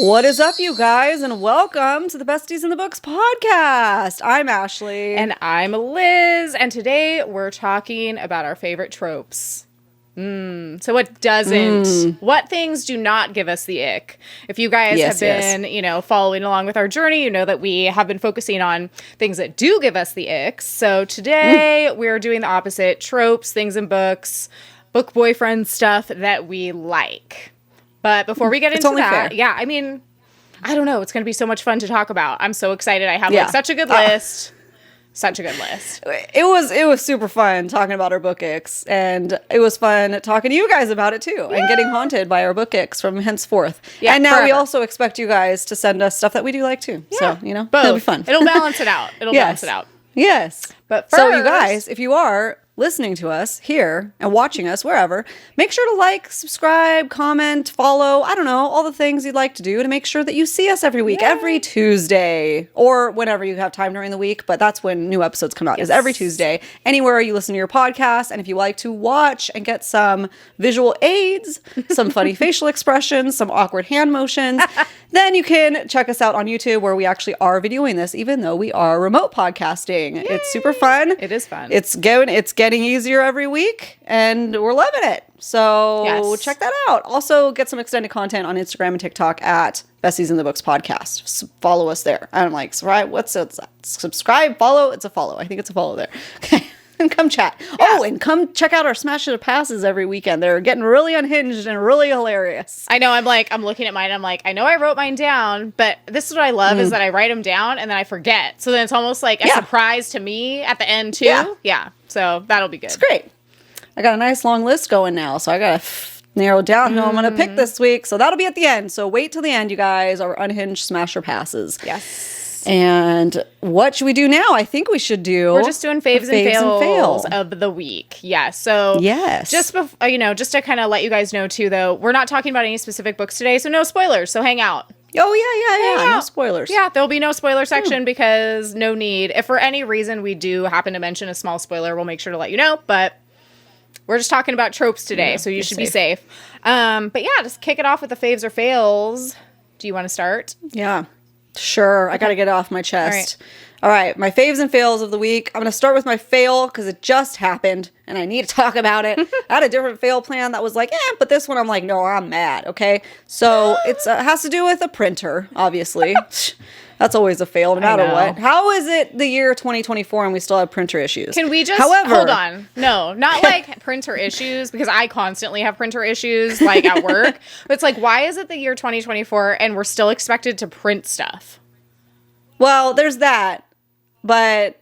What is up, you guys, and welcome to the Besties in the Books podcast. I'm Ashley. And I'm Liz, and today we're talking about our favorite tropes. So what doesn't? What things do not give us the ick? If you guys have been, following along with our journey, you know that we have been focusing on things that do give us the icks. So today we're doing the opposite: tropes, things in books, book boyfriend stuff that we like. But before we get into that, fair. I don't know. It's going to be so much fun to talk about. I'm so excited. I have such a good list. Such a good list. It was super fun talking about our book icks, and it was fun talking to you guys about it too, and getting haunted by our book icks from henceforth. Yeah, and now forever. We also expect you guys to send us stuff that we do like too. Yeah. So, Both. It'll be fun. It'll balance it out. Balance it out. Yes. But first, so you guys, if you are listening to us here and watching us wherever, make sure to like, subscribe, comment, follow, I don't know, all the things you'd like to do to make sure that you see us every week, every Tuesday, or whenever you have time during the week, but that's when new episodes come out, is every Tuesday, anywhere you listen to your podcast. And if you like to watch and get some visual aids, some funny facial expressions, some awkward hand motions, then you can check us out on YouTube, where we actually are videoing this, even though we are remote podcasting. Yay. It's super fun. It is fun. It's getting easier every week, and we're loving it. So check that out. Also, get some extended content on Instagram and TikTok at Besties in the Books podcast. Follow us there. I'm like, right, what's it? Subscribe, follow. It's a follow. I think it's a follow there. Okay. And come chat. Yeah. Oh, and come check out our Smash It Passes every weekend. They're getting really unhinged and really hilarious. I know. I'm looking at mine. I'm like, I know I wrote mine down, but this is what I love is that I write them down and then I forget. So then it's almost like a surprise to me at the end too. Yeah. So that'll be good. It's great. I got a nice long list going now, so I got to narrow down who I'm going to pick this week. So that'll be at the end. So wait till the end, you guys. Our Unhinged Smasher Passes. Yes. And what should we do now? I think we should do... We're just doing faves and fails of the week. Yeah. So just just to kind of let you guys know too, though, we're not talking about any specific books today, so no spoilers. So hang out. Oh, yeah. No spoilers. Yeah, there'll be no spoiler section because no need. If for any reason we do happen to mention a small spoiler, we'll make sure to let you know. But we're just talking about tropes today, so you should be safe. But yeah, just kick it off with the faves or fails. Do you want to start? Yeah. Sure. Okay. I got to get it off my chest. All right. My faves and fails of the week. I'm going to start with my fail because it just happened and I need to talk about it. I had a different fail plan that was like, but this one I'm like, no, I'm mad. Okay. So it has to do with a printer, obviously. That's always a fail, no matter what. How is it the year 2024 and we still have printer issues? Can we just hold on? No, not like printer issues, because I constantly have printer issues, like at work. But it's like, why is it the year 2024 and we're still expected to print stuff? Well, there's that, but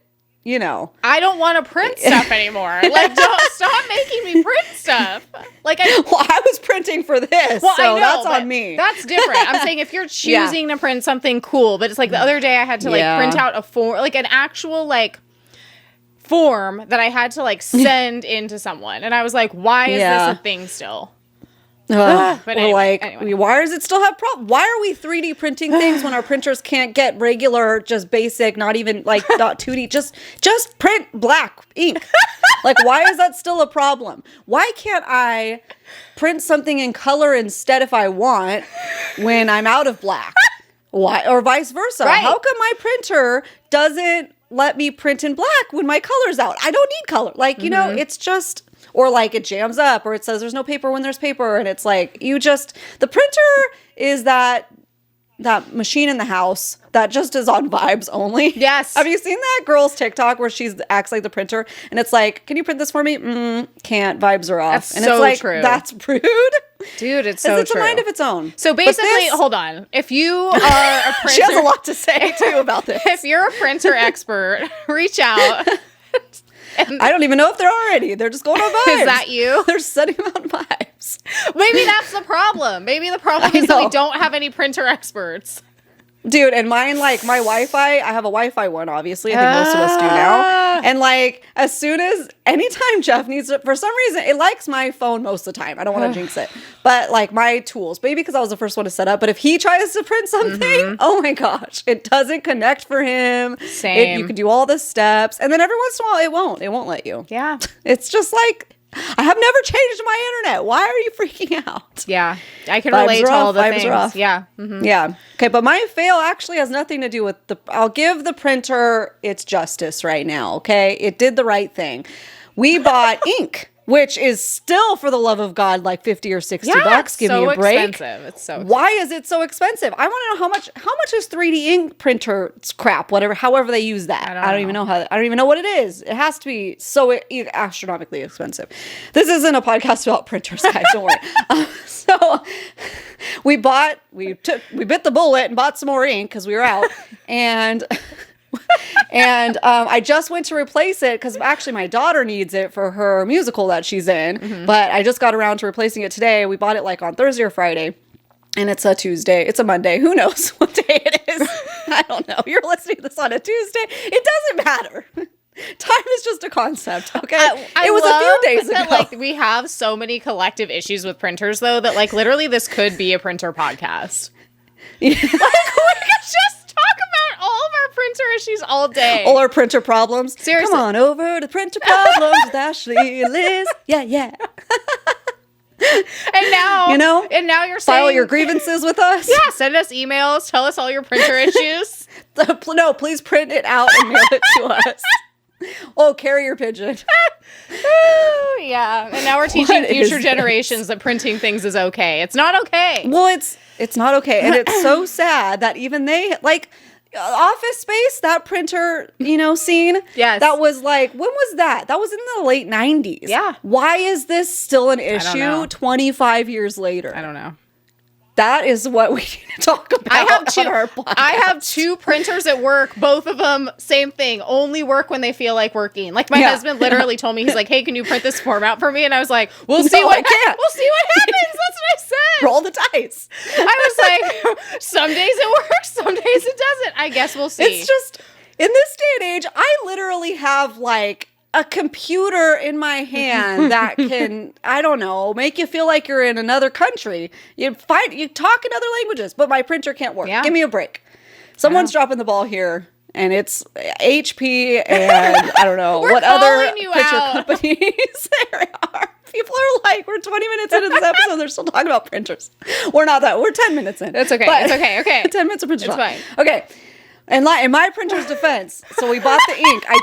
I don't want to print stuff anymore. Like, don't stop making me print stuff. Like, I was printing for this, so I know, that's on me. That's different. I'm saying if you're choosing to print something cool, but it's like the other day I had to print out a form, like an actual form that I had to send in to someone, and I was like, why is this a thing still? But anyway. Why does it still have problems? Why are we 3D printing things when our printers can't get regular, just basic, not even not 2D, just print black ink? Why is that still a problem? Why can't I print something in color instead if I want when I'm out of black? Why, or vice versa? Right. How come my printer doesn't let me print in black when my color's out? I don't need color. It's just... Or it jams up, or it says there's no paper when there's paper, and it's the printer is that machine in the house that just is on vibes only. Yes. Have you seen that girl's TikTok where she acts like the printer, and it's like, can you print this for me? Can't. Vibes are off. That's and so it's true. That's rude. Dude, it's so it's true. It's a mind of its own. So basically, hold on. If you are a printer... She has a lot to say, too, about this. If you're a printer expert, reach out. I don't even know if there are any. They're just going on vibes. Is that you? They're sending them on vibes. Maybe that's the problem. Maybe the problem is that we don't have any printer experts. Dude, and mine, my Wi-Fi, I have a Wi-Fi one, obviously. I think most of us do now. And, as soon as, anytime Jeff needs it, for some reason, it likes my phone most of the time. I don't want to jinx it. But, my tools, maybe because I was the first one to set up. But if he tries to print something, oh my gosh, it doesn't connect for him. Same. You can do all the steps. And then every once in a while, it won't. It won't let you. Yeah. It's just I have never changed my internet. Why are you freaking out? Yeah. I can relate to all the things. Yeah. Mm-hmm. Yeah. Okay. But my fail actually has nothing to do with I'll give the printer its justice right now. Okay. It did the right thing. We bought ink, which is still, for the love of God, like 50 or 60 bucks. Give me a break. Expensive. It's so expensive. Why is it so expensive? I want to know how much is 3D ink printer crap, however they use that. I don't even know I don't even know what it is. It has to be so astronomically expensive. This isn't a podcast about printers, guys. Don't worry. So we bit the bullet and bought some more ink because we were out, and I just went to replace it because actually my daughter needs it for her musical that she's in, but I just got around to replacing it today. We bought it like on Thursday or Friday, and it's a Tuesday. It's a Monday. Who knows what day it is? I don't know. You're listening to this on a Tuesday. It doesn't matter. Time is just a concept, okay? It was a few days ago. That, like, we have so many collective issues with printers, though, that, like, literally this could be a printer podcast. Yeah. Like, we could just talk about all of our printer issues all day. All our printer problems. Seriously. Come on over to Printer Problems with Ashley and Liz. Yeah. And now you're saying... File your grievances with us. Yeah, send us emails. Tell us all your printer issues. No, please print it out and mail it to us. Oh, carrier pigeon. Yeah. And now we're teaching future generations that printing things is okay. It's not okay. Well, it's not okay. And it's so sad that even they, like, Office Space, that printer, scene. Yes. That was like, when was that? That was in the late 90s. Yeah. Why is this still an issue 25 years later? I don't know. That is what we need to talk about. I have two printers at work. Both of them, same thing. Only work when they feel like working. Like my husband literally told me, he's like, "Hey, can you print this form out for me?" And I was like, "We'll see what happens. That's what I said. Roll the dice." I was like, "Some days it works, some days it doesn't. I guess we'll see." It's just in this day and age, I literally have like a computer in my hand that can, I don't know, make you feel like you're in another country. You talk in other languages, but my printer can't work. Yeah. Give me a break. Someone's dropping the ball here, and it's HP and I don't know what other printer companies there are. People are like, we're 20 minutes into this episode, they're still talking about printers. We're not that. We're 10 minutes in. It's okay. It's okay. 10 minutes of printer It's fine. Okay. And in my printer's defense, so we bought the ink. I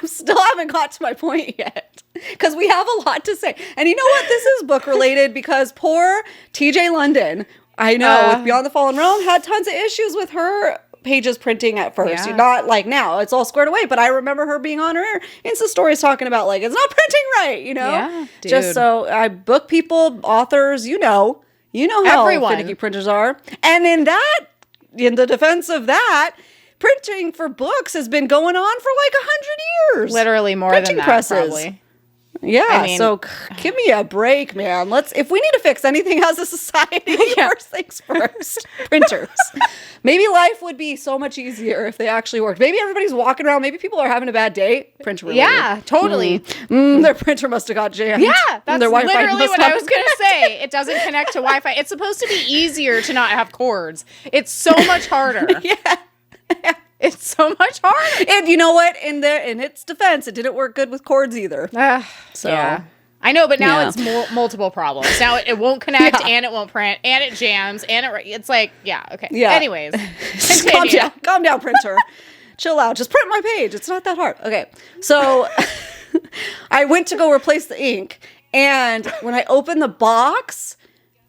still haven't got to my point yet because we have a lot to say. And you know what? This is book related because poor TJ London, I know, with Beyond the Fallen Realm, had tons of issues with her pages printing at first. Yeah. Not like now, it's all squared away. But I remember her being on her Insta stories talking about like, it's not printing right, Yeah, dude. Just so I book people, authors, you know how Everyone. finicky printers are. And in the defense of that, printing for books has been going on for like 100 years. Literally more printing than that, presses. probably. Yeah, so give me a break, man. If we need to fix anything as a society, first things first. Printers. Maybe life would be so much easier if they actually worked. Maybe everybody's walking around. Maybe people are having a bad day. Printer related. Yeah, totally. Their printer must have got jammed. Yeah, that's their Wi-Fi literally must what have I was going to say. It doesn't connect to Wi-Fi. It's supposed to be easier to not have cords. It's so much harder. Yeah. It's so much harder. And you know what? In its defense, it didn't work good with cords either. Yeah. I know, but now it's multiple problems. Now it won't connect and it won't print and it jams and it's like, okay. Yeah. Anyways, calm down, printer. Chill out. Just print my page. It's not that hard. Okay. So I went to go replace the ink, and when I opened the box,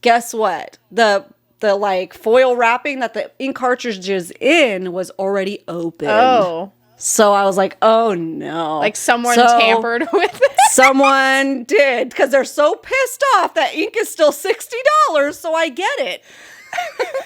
guess what? The like foil wrapping that the ink cartridge is in was already open. Oh. So I was like, oh no. Like someone tampered with it? Someone did, because they're so pissed off that ink is still $60, so I get it.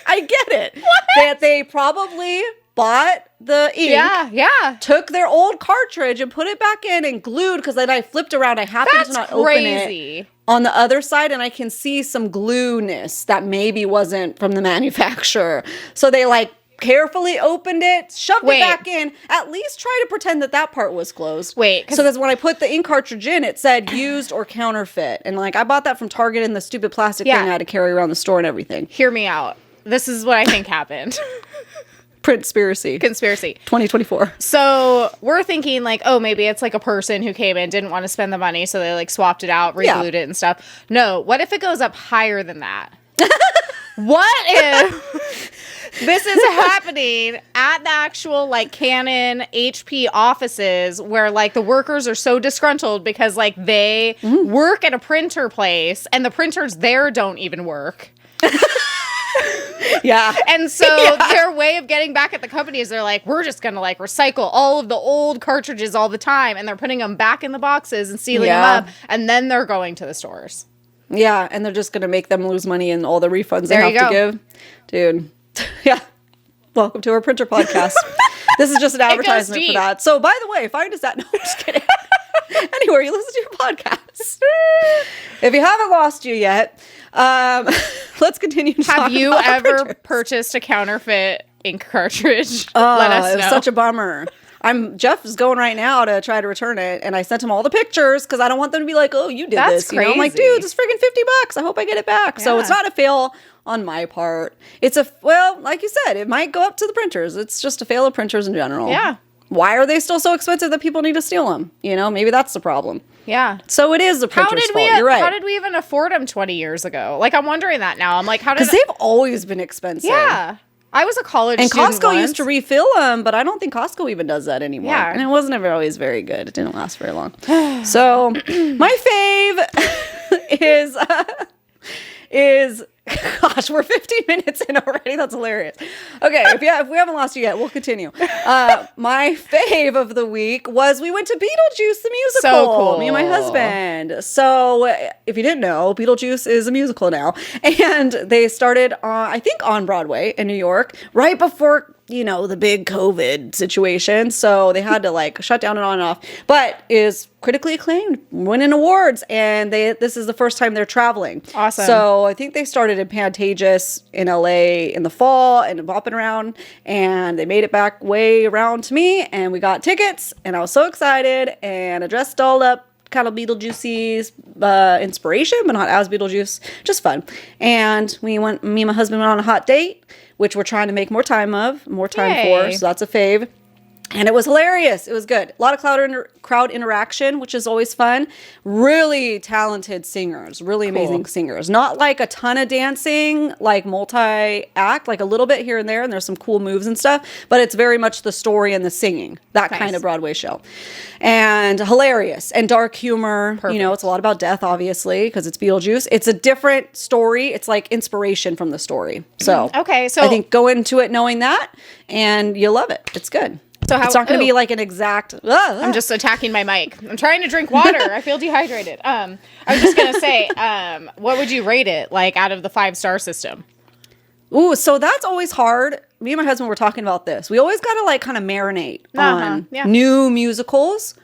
I get it. What? That they probably bought the ink. Yeah. Took their old cartridge and put it back in and glued, because then I flipped around. I happened to not open it on the other side, and I can see some glue-ness that maybe wasn't from the manufacturer. So they like carefully opened it, shoved it back in. At least try to pretend that part was closed. Wait. So because when I put the ink cartridge in, it said used or counterfeit. And like I bought that from Target in the stupid plastic thing I had to carry around the store and everything. Hear me out. This is what I think happened. Printspiracy. Conspiracy. 2024. So we're thinking like, oh, maybe it's like a person who came in, didn't want to spend the money, so they like swapped it out, reglued it and stuff. No, what if it goes up higher than that? What if this is happening at the actual like Canon HP offices where like the workers are so disgruntled because like they work at a printer place and the printers there don't even work. Yeah. And so their way of getting back at the company is they're like, we're just going to like recycle all of the old cartridges all the time. And they're putting them back in the boxes and sealing them up. And then they're going to the stores. Yeah. And they're just going to make them lose money and all the refunds they have to give. Dude. Yeah. Welcome to our printer podcast. This is just an advertisement for that. So by the way, find us at, no, I'm just kidding. Anywhere you listen to your podcast. If you haven't lost you yet, let's continue. Have you ever purchased a counterfeit ink cartridge? Let us know. It was such a bummer. Jeff is going right now to try to return it, and I sent him all the pictures because I don't want them to be like, "Oh, you did this." Crazy. I'm like, dude, it's freaking $50. I hope I get it back. Yeah. So it's not a fail on my part. It's like you said, it might go up to the printers. It's just a fail of printers in general. Yeah. Why are they still so expensive that people need to steal them? Maybe that's the problem. Yeah. So it is the printer's fault. You're right. How did we even afford them 20 years ago? Like, I'm wondering that now. I'm like, how did... Because they've always been expensive. Yeah. I was a college student and Costco once. used to refill them, but I don't think Costco even does that anymore. Yeah. And it wasn't ever always very good. It didn't last very long. So my fave is gosh, we're 15 minutes in already. That's hilarious. Okay, if we haven't lost you yet, we'll continue. My fave of the week was we went to Beetlejuice the musical. So cool. Me and my husband. So if you didn't know, Beetlejuice is a musical now, and they started I think on Broadway in New York right before the big COVID situation. So they had to like shut down and on and off, but is critically acclaimed, winning awards. And this is the first time they're traveling. Awesome. So I think they started in Pantages in LA in the fall and bopping around, and they made it back way around to me, and we got tickets, and I was so excited, and I dressed all up kind of Beetlejuice's inspiration, but not as Beetlejuice, just fun. And me and my husband went on a hot date, which we're trying to make more time for, so that's a fave. And it was hilarious. It was good. A lot of crowd interaction, which is always fun. Really talented singers, really amazing singers. Not like a ton of dancing, like multi-act, like a little bit here and there, and there's some cool moves and stuff, but it's very much the story and the singing, that kind of Broadway show. And hilarious and dark humor. Perfect. It's a lot about death, obviously, because it's Beetlejuice. It's a different story. It's like inspiration from the story. So, okay, so I think go into it knowing that, and you'll love it. It's good. So it's not going to be like an exact... I'm just attacking my mic. I'm trying to drink water. I feel dehydrated. I was just going to say, what would you rate it, like, out of the 5-star system? Ooh, so that's always hard. Me and my husband were talking about this. We always got to, like, kind of marinate on new musicals.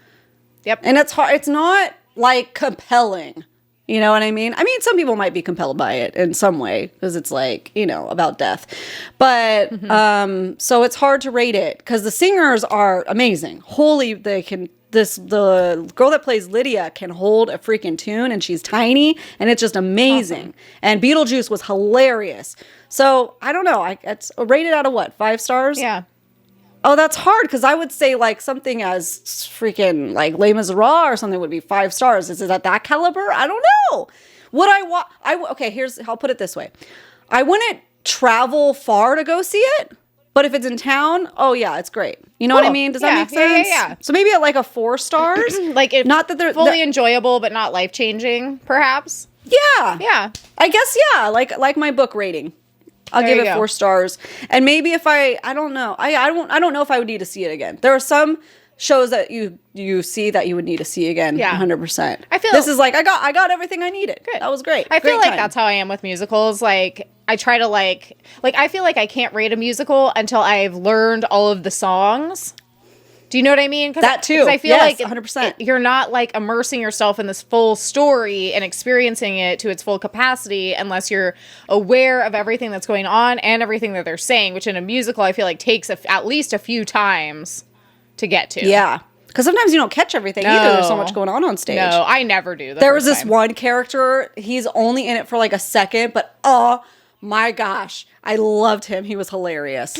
Yep. And it's hard. It's not, like, compelling. You know what I mean? I mean, some people might be compelled by it in some way because it's like, about death. But so it's hard to rate it because the singers are amazing. The girl that plays Lydia can hold a freaking tune, and she's tiny, and it's just amazing. Awesome. And Beetlejuice was hilarious. So I don't know. It's rated out of what? 5 stars? Yeah. Oh, that's hard because I would say like something as freaking like Les Miserables or something would be 5 stars. Is it at that caliber? I don't know. Would I want? Okay, I'll put it this way. I wouldn't travel far to go see it, but if it's in town, oh yeah, it's great. You know what I mean? Does that make sense? Yeah. So maybe at like a 4 stars. Like if not that they're fully enjoyable, but not life changing, perhaps. Yeah. Yeah. I guess like my book rating. I'll give it 4 stars. And maybe if I don't know. I don't know if I would need to see it again. There are some shows that you see that you would need to see again. Yeah. 100%. I feel this is like I got everything I needed. Good. That was great. I feel like that's how I am with musicals. Like I try to like I feel like I can't rate a musical until I've learned all of the songs. Do you know what I mean? That too. Because I feel like 100%. You're not like immersing yourself in this full story and experiencing it to its full capacity unless you're aware of everything that's going on and everything that they're saying, which in a musical I feel like takes at least a few times to get to. Yeah. Because sometimes you don't catch everything either. There's so much going on stage. No, I never do. There was this one character. He's only in it for like a second, but my gosh. I loved him. He was hilarious.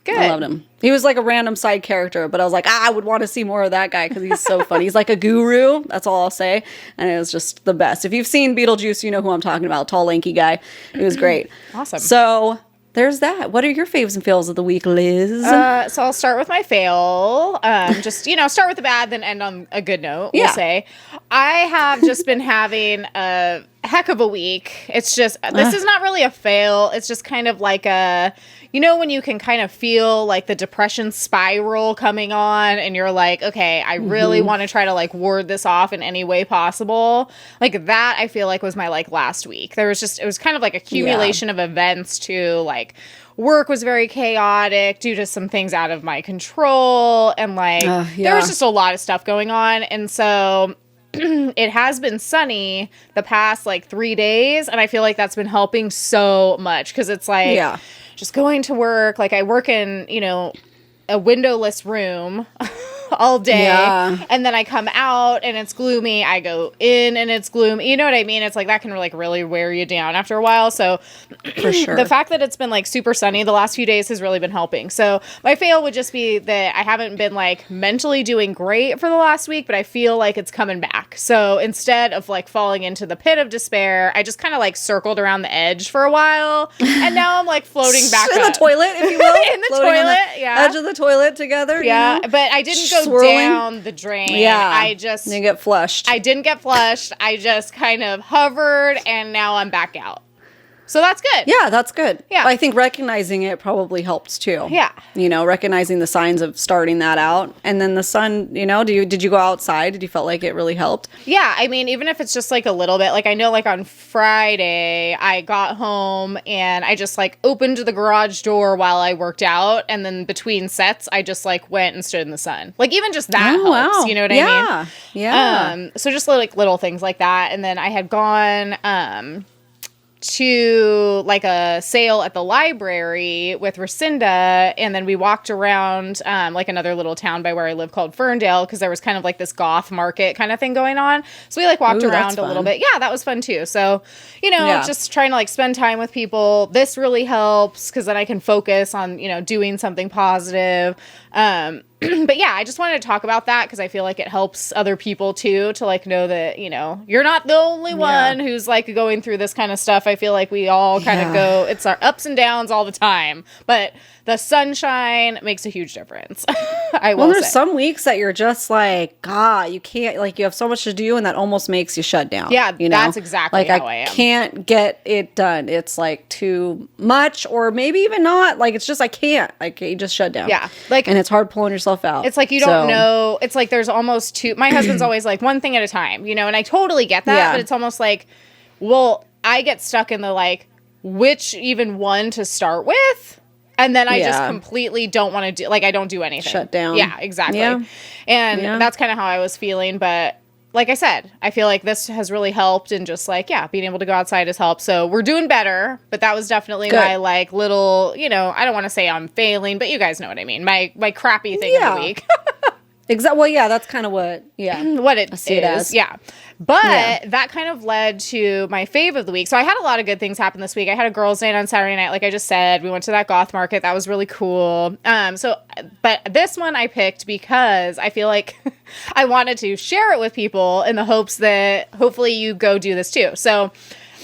Good. I loved him. He was like a random side character, but I was like, I would want to see more of that guy because he's so funny. He's like a guru. That's all I'll say. And it was just the best. If you've seen Beetlejuice, you know who I'm talking about. Tall, lanky guy. It was great. Awesome. So there's that. What are your faves and fails of the week, Liz? So I'll start with my fail. Just, start with the bad, then end on a good note, we'll say. I have just been having a heck of a week. It's just, this is not really a fail. It's just kind of like a, when you can kind of feel like the depression spiral coming on and you're like, okay, I really want to try to like ward this off in any way possible. Like that, I feel like was my like last week. It was kind of like accumulation of events too. Like work was very chaotic due to some things out of my control. And like, there was just a lot of stuff going on. And so it has been sunny the past like 3 days. And I feel like that's been helping so much. Cause it's like, just going to work, like I work in, a windowless room all day. Yeah. And then I come out and it's gloomy. I go in and it's gloomy. You know what I mean? It's like that can like really wear you down after a while. So for sure, the fact that it's been like super sunny the last few days has really been helping. So my fail would just be that I haven't been like mentally doing great for the last week, but I feel like it's coming back. So instead of like falling into the pit of despair, I just kind of like circled around the edge for a while. And now I'm like floating back in up. The toilet, if you will. In the toilet, edge of the toilet together. Yeah, but I didn't go down the drain. Yeah. I just didn't get flushed. I didn't get flushed. I just kind of hovered and now I'm back out. So that's good. Yeah, that's good. Yeah. I think recognizing it probably helps too. Yeah. Recognizing the signs of starting that out. And then the sun, did you go outside? Did you feel like it really helped? Yeah. I mean, even if it's just like a little bit, like I know like on Friday, I got home and I just like opened the garage door while I worked out. And then between sets, I just like went and stood in the sun. Like even just that helps. Wow. You know what I mean? Yeah. So just like little things like that. And then I had gone, to like a sale at the library with Rescinda, and then we walked around like another little town by where I live called Ferndale because there was kind of like this goth market kind of thing going on. So we like walked around a little bit. Yeah, that was fun too. So, just trying to like spend time with people. This really helps because then I can focus on, doing something positive. But yeah, I just wanted to talk about that because I feel like it helps other people too to like know that, you're not the only one who's like going through this kind of stuff. I feel like we all kind of go, it's our ups and downs all the time, but the sunshine makes a huge difference. There's some weeks that you're just like, God, you can't, like you have so much to do and that almost makes you shut down. Yeah, that's exactly how I am. I can't get it done. It's like too much or maybe even not. Like it's just, I can't. Like you just shut down. Yeah. And it's hard pulling yourself out. It's like you don't know. It's like there's almost two. My husband's always like one thing at a time, and I totally get that. But it's almost like, well, I get stuck in the like, which even one to start with. And then I just completely don't want to do, like, I don't do anything. Shut down. Yeah, exactly. Yeah. And that's kind of how I was feeling. But like I said, I feel like this has really helped and just like, being able to go outside has helped. So we're doing better, but that was definitely my like little, I don't want to say I'm failing, but you guys know what I mean. My crappy thing of the week. Exactly. Well, yeah, that's kind of what it is. Yeah. But that kind of led to my fave of the week. So I had a lot of good things happen this week. I had a girls' night on Saturday night, like I just said. We went to that goth market. That was really cool. But this one I picked because I feel like I wanted to share it with people in the hopes that hopefully you go do this too. So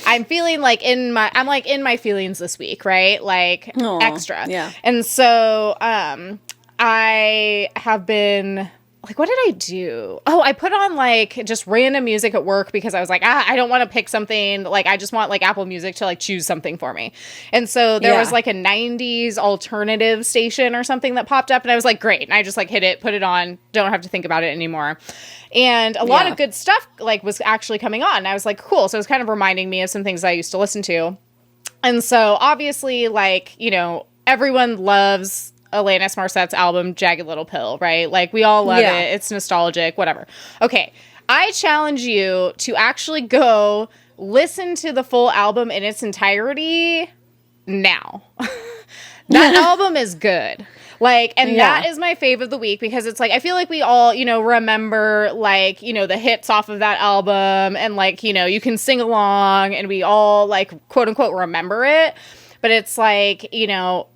I'm feeling like in my feelings this week, right? Like extra. Yeah. And so I have been like, what did I do? Oh, I put on like just random music at work because I was like, I don't want to pick something. Like, I just want like Apple Music to like choose something for me. And so there was like a 90s alternative station or something that popped up and I was like, great. And I just like hit it, put it on, don't have to think about it anymore. And a lot of good stuff like was actually coming on. And I was like, cool. So it was kind of reminding me of some things I used to listen to. And so obviously like, everyone loves Alanis Morissette's album, Jagged Little Pill, right? Like, we all love it. It's nostalgic, whatever. Okay. I challenge you to actually go listen to the full album in its entirety now. That album is good. Like, and that is my fave of the week because it's like, I feel like we all, remember like, the hits off of that album and like, you can sing along and we all like, quote unquote, remember it. but it's like, you know,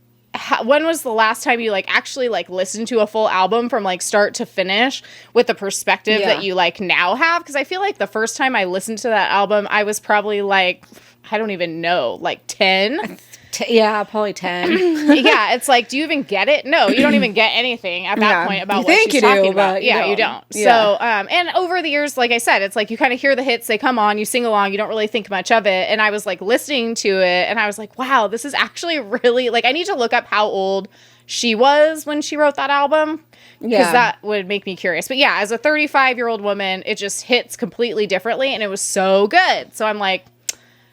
when was the last time you like actually like listened to a full album from like start to finish with the perspective that you like now have? Because I feel like the first time I listened to that album, I was probably like, I don't even know, like 10. Yeah, probably 10. Yeah, it's like, do you even get it? No, you don't even get anything at that point about what she's talking about. Yeah, you don't. So, and over the years, like I said, it's like you kind of hear the hits, they come on, you sing along, you don't really think much of it. And I was like listening to it, and I was like, wow, this is actually really, like, I need to look up how old she was when she wrote that album. Because that would make me curious. But yeah, as a 35-year-old woman, it just hits completely differently, and it was so good. So I'm like,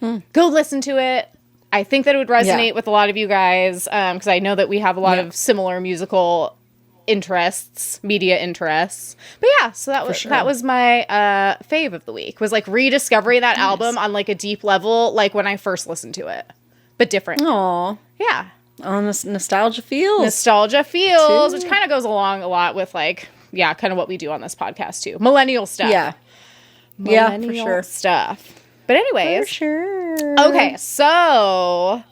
go listen to it. I think that it would resonate with a lot of you guys because I know that we have a lot of similar musical interests, media interests. But yeah, so that was my fave of the week, was like rediscovering that album on like a deep level, like when I first listened to it, but different. Aw. Yeah. Nostalgia feels. Nostalgia feels, which kind of goes along a lot with like, kind of what we do on this podcast too. Millennial stuff. Yeah. Millennial for sure. stuff. But anyways. For sure. Okay, so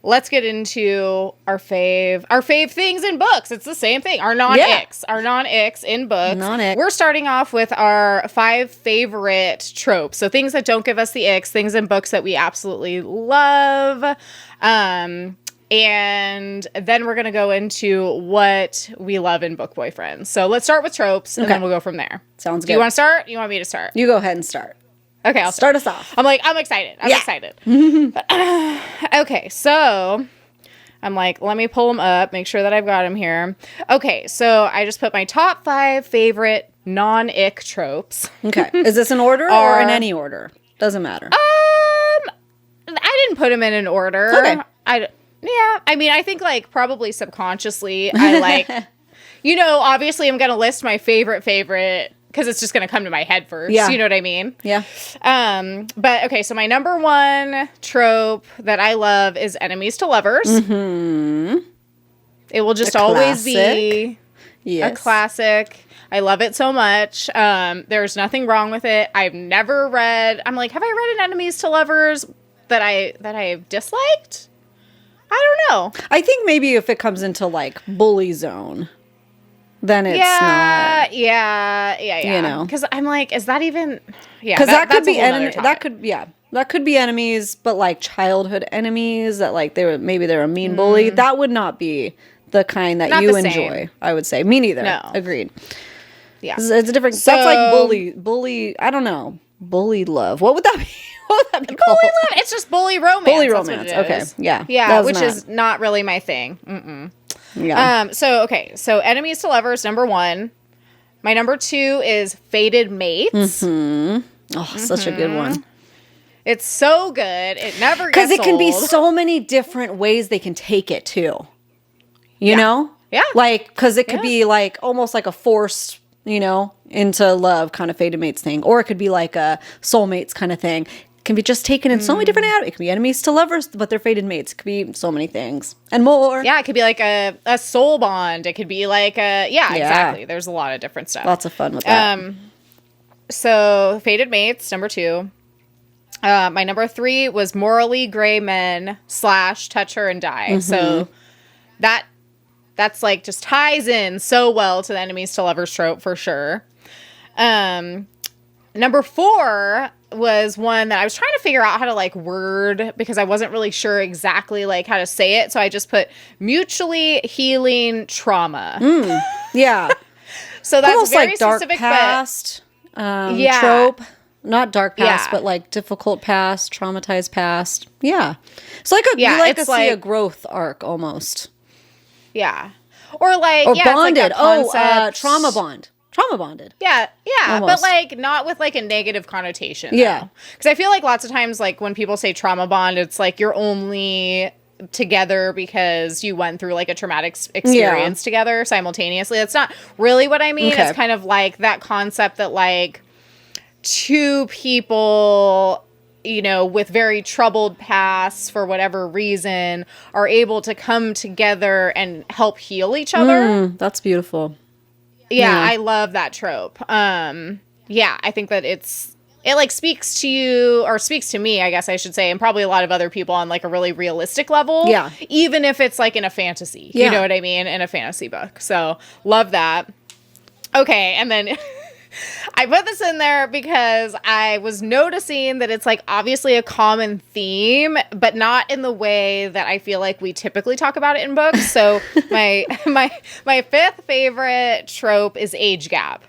let's get into our fave things in books. It's the same thing. Our non-icks. Our non-icks in books. Non-ick. We're starting off with our 5 favorite tropes. So things that don't give us the icks, things in books that we absolutely love. And then we're going to go into what we love in book boyfriends. So let's start with tropes, and then we'll go from there. Sounds good. Do you want to start? You want me to start? You go ahead and start. Okay, I'll start us off. I'm excited. I'm excited. Okay, so I'm like, let me pull them up, make sure that I've got them here. Okay, so I just put my top 5 favorite non-ick tropes. Okay. Is this in order or in any order? Doesn't matter. I didn't put them in an order. Okay. I mean, I think like probably subconsciously I like, you know, obviously I'm going to list my favorite because it's just going to come to my head first. Yeah. You know what I mean? Yeah. But okay, so my number 1 trope that I love is enemies to lovers. Mm-hmm. It will just always be a classic. I love it so much. There's nothing wrong with it. I've never read, I'm like, have I read an enemies to lovers that I disliked? I don't know. I think maybe if it comes into like bully zone, then it's not. Yeah. You know, because I'm like, is that even? Yeah, because that could be that could be enemies, but like childhood enemies that like they're a mean bully. That would not be the kind that you enjoy. I would say me neither. No, agreed. Yeah, it's a different. So, that's like bully. I don't know. Bully love. What would that be? What would that be called? Bully love. It's just bully romance. Bully romance. Okay. Yeah, which is not really my thing. Mm-mm. Yeah. So enemies to lovers, number 1. My number 2 is fated mates. Mm-hmm. Oh, such a good one. It's so good. It never gets because it can be old. so many different ways they can take it too. You know? Yeah. Like, because it could be like almost like a forced, you know, into love kind of fated mates thing, or it could be like a soulmates kind of thing. Can be just taken in so many different avenues. It could be enemies to lovers, but they're fated mates. It could be so many things and more. Yeah, it could be like a soul bond. It could be like exactly. There's a lot of different stuff. Lots of fun with that. So fated mates, number 2. My number 3 was morally gray men / touch her and die. Mm-hmm. So that's like just ties in so well to the enemies to lovers trope for sure. Number 4 was one that I was trying to figure out how to like word because I wasn't really sure exactly like how to say it. So I just put mutually healing trauma. Yeah. So that's almost very like dark specific, past trope. Not dark past, Yeah. but like difficult past, traumatized past. Yeah. It's like you like to see a growth arc almost. Yeah. Or like, or It's bonded. like a concept. Trauma bond. Trauma bonded. Yeah, Almost. but like not with like a negative connotation. Yeah. Because I feel like lots of times like when people say trauma bond, it's like you're only together because you went through like a traumatic experience together simultaneously. That's not really what I mean. Okay. It's kind of like that concept that like 2 people, you know, with very troubled pasts for whatever reason are able to come together and help heal each other. That's beautiful. Yeah, I love that trope. I think that it's it like speaks to you, or speaks to me, I guess I should say, and probably a lot of other people on like a really realistic level. Yeah. Even if it's like in a fantasy. Yeah. You know what I mean? In a fantasy book. So love that. Okay, and then I put this in there because I was noticing that it's like obviously a common theme, but not in the way that I feel like we typically talk about it in books. So my fifth favorite trope is age gap.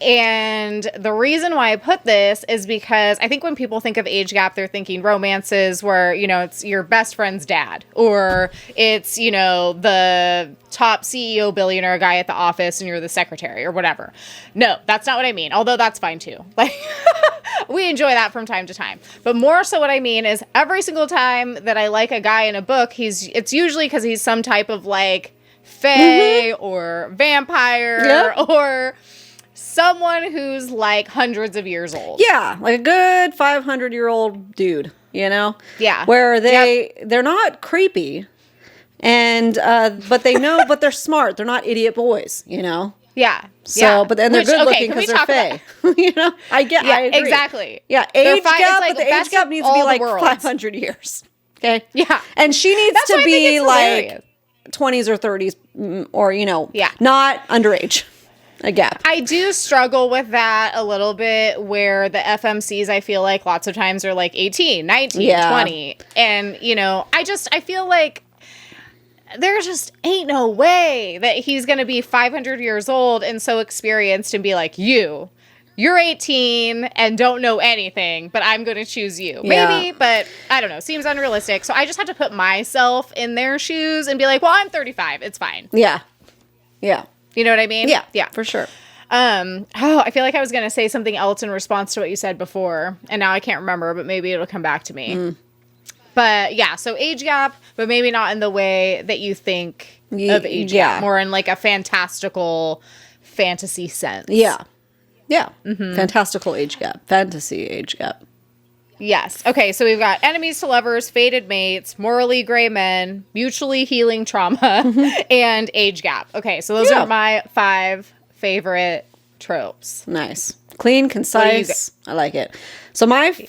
And the reason why I put this is because I think when people think of age gap, they're thinking romances where, you know, it's your best friend's dad, or it's, you know, the top CEO billionaire guy at the office and you're the secretary or whatever. No, that's not what I mean. Although that's fine too. Like we enjoy that from time to time. But more so what I mean is every single time that I like a guy in a book, it's usually because he's some type of like fae or vampire or someone who's like hundreds of years old. Yeah, like a good 500-year-old dude, you know? Yeah. Where they're not creepy, and but they know, but they're smart. They're not idiot boys, you know? Yeah. So, but then they're good looking because they're fae. You know? I agree. Exactly. Yeah, age gap, like but the age gap needs to be like 500 years. Okay? Yeah. And she needs to be like 20s or 30s, or, you know, not underage. A gap. I do struggle with that a little bit, where the FMCs, I feel like lots of times are like 18, 19, 20. And, you know, I feel like there just ain't no way that he's going to be 500 years old and so experienced and be like, you're 18 and don't know anything, but I'm going to choose you. Yeah. Maybe, but I don't know. Seems unrealistic. So I just have to put myself in their shoes and be like, well, I'm 35. It's fine. Yeah. Yeah. You know what I mean? Yeah. Yeah, for sure. I feel like I was going to say something else in response to what you said before, and now I can't remember, but maybe it'll come back to me. But yeah, so age gap, but maybe not in the way that you think of age gap, more in like a fantastical fantasy sense. Yeah. Yeah. Fantastical age gap. Fantasy age gap. Yes. Okay, so we've got enemies to lovers, fated mates, morally gray men, mutually healing trauma, and age gap. Okay, so those are my 5 favorite tropes. Nice. Clean, concise. I like it. So my 5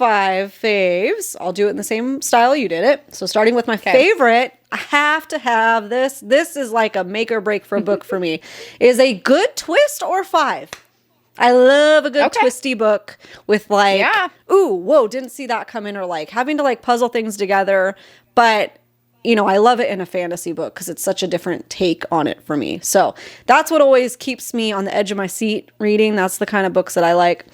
faves, I'll do it in the same style you did it. So starting with my favorite, I have to have this. This is like a make or break for a book for me. Is a good twist or 5. I love a good twisty book with like, ooh, whoa, didn't see that coming, or like having to like puzzle things together. But, you know, I love it in a fantasy book because it's such a different take on it for me. So that's what always keeps me on the edge of my seat reading. That's the kind of books that I like.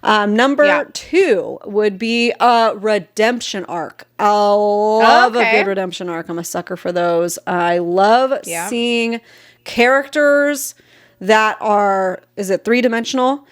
Number 2 would be a redemption arc. I love a good redemption arc. I'm a sucker for those. I love seeing characters that are, is it 3-dimensional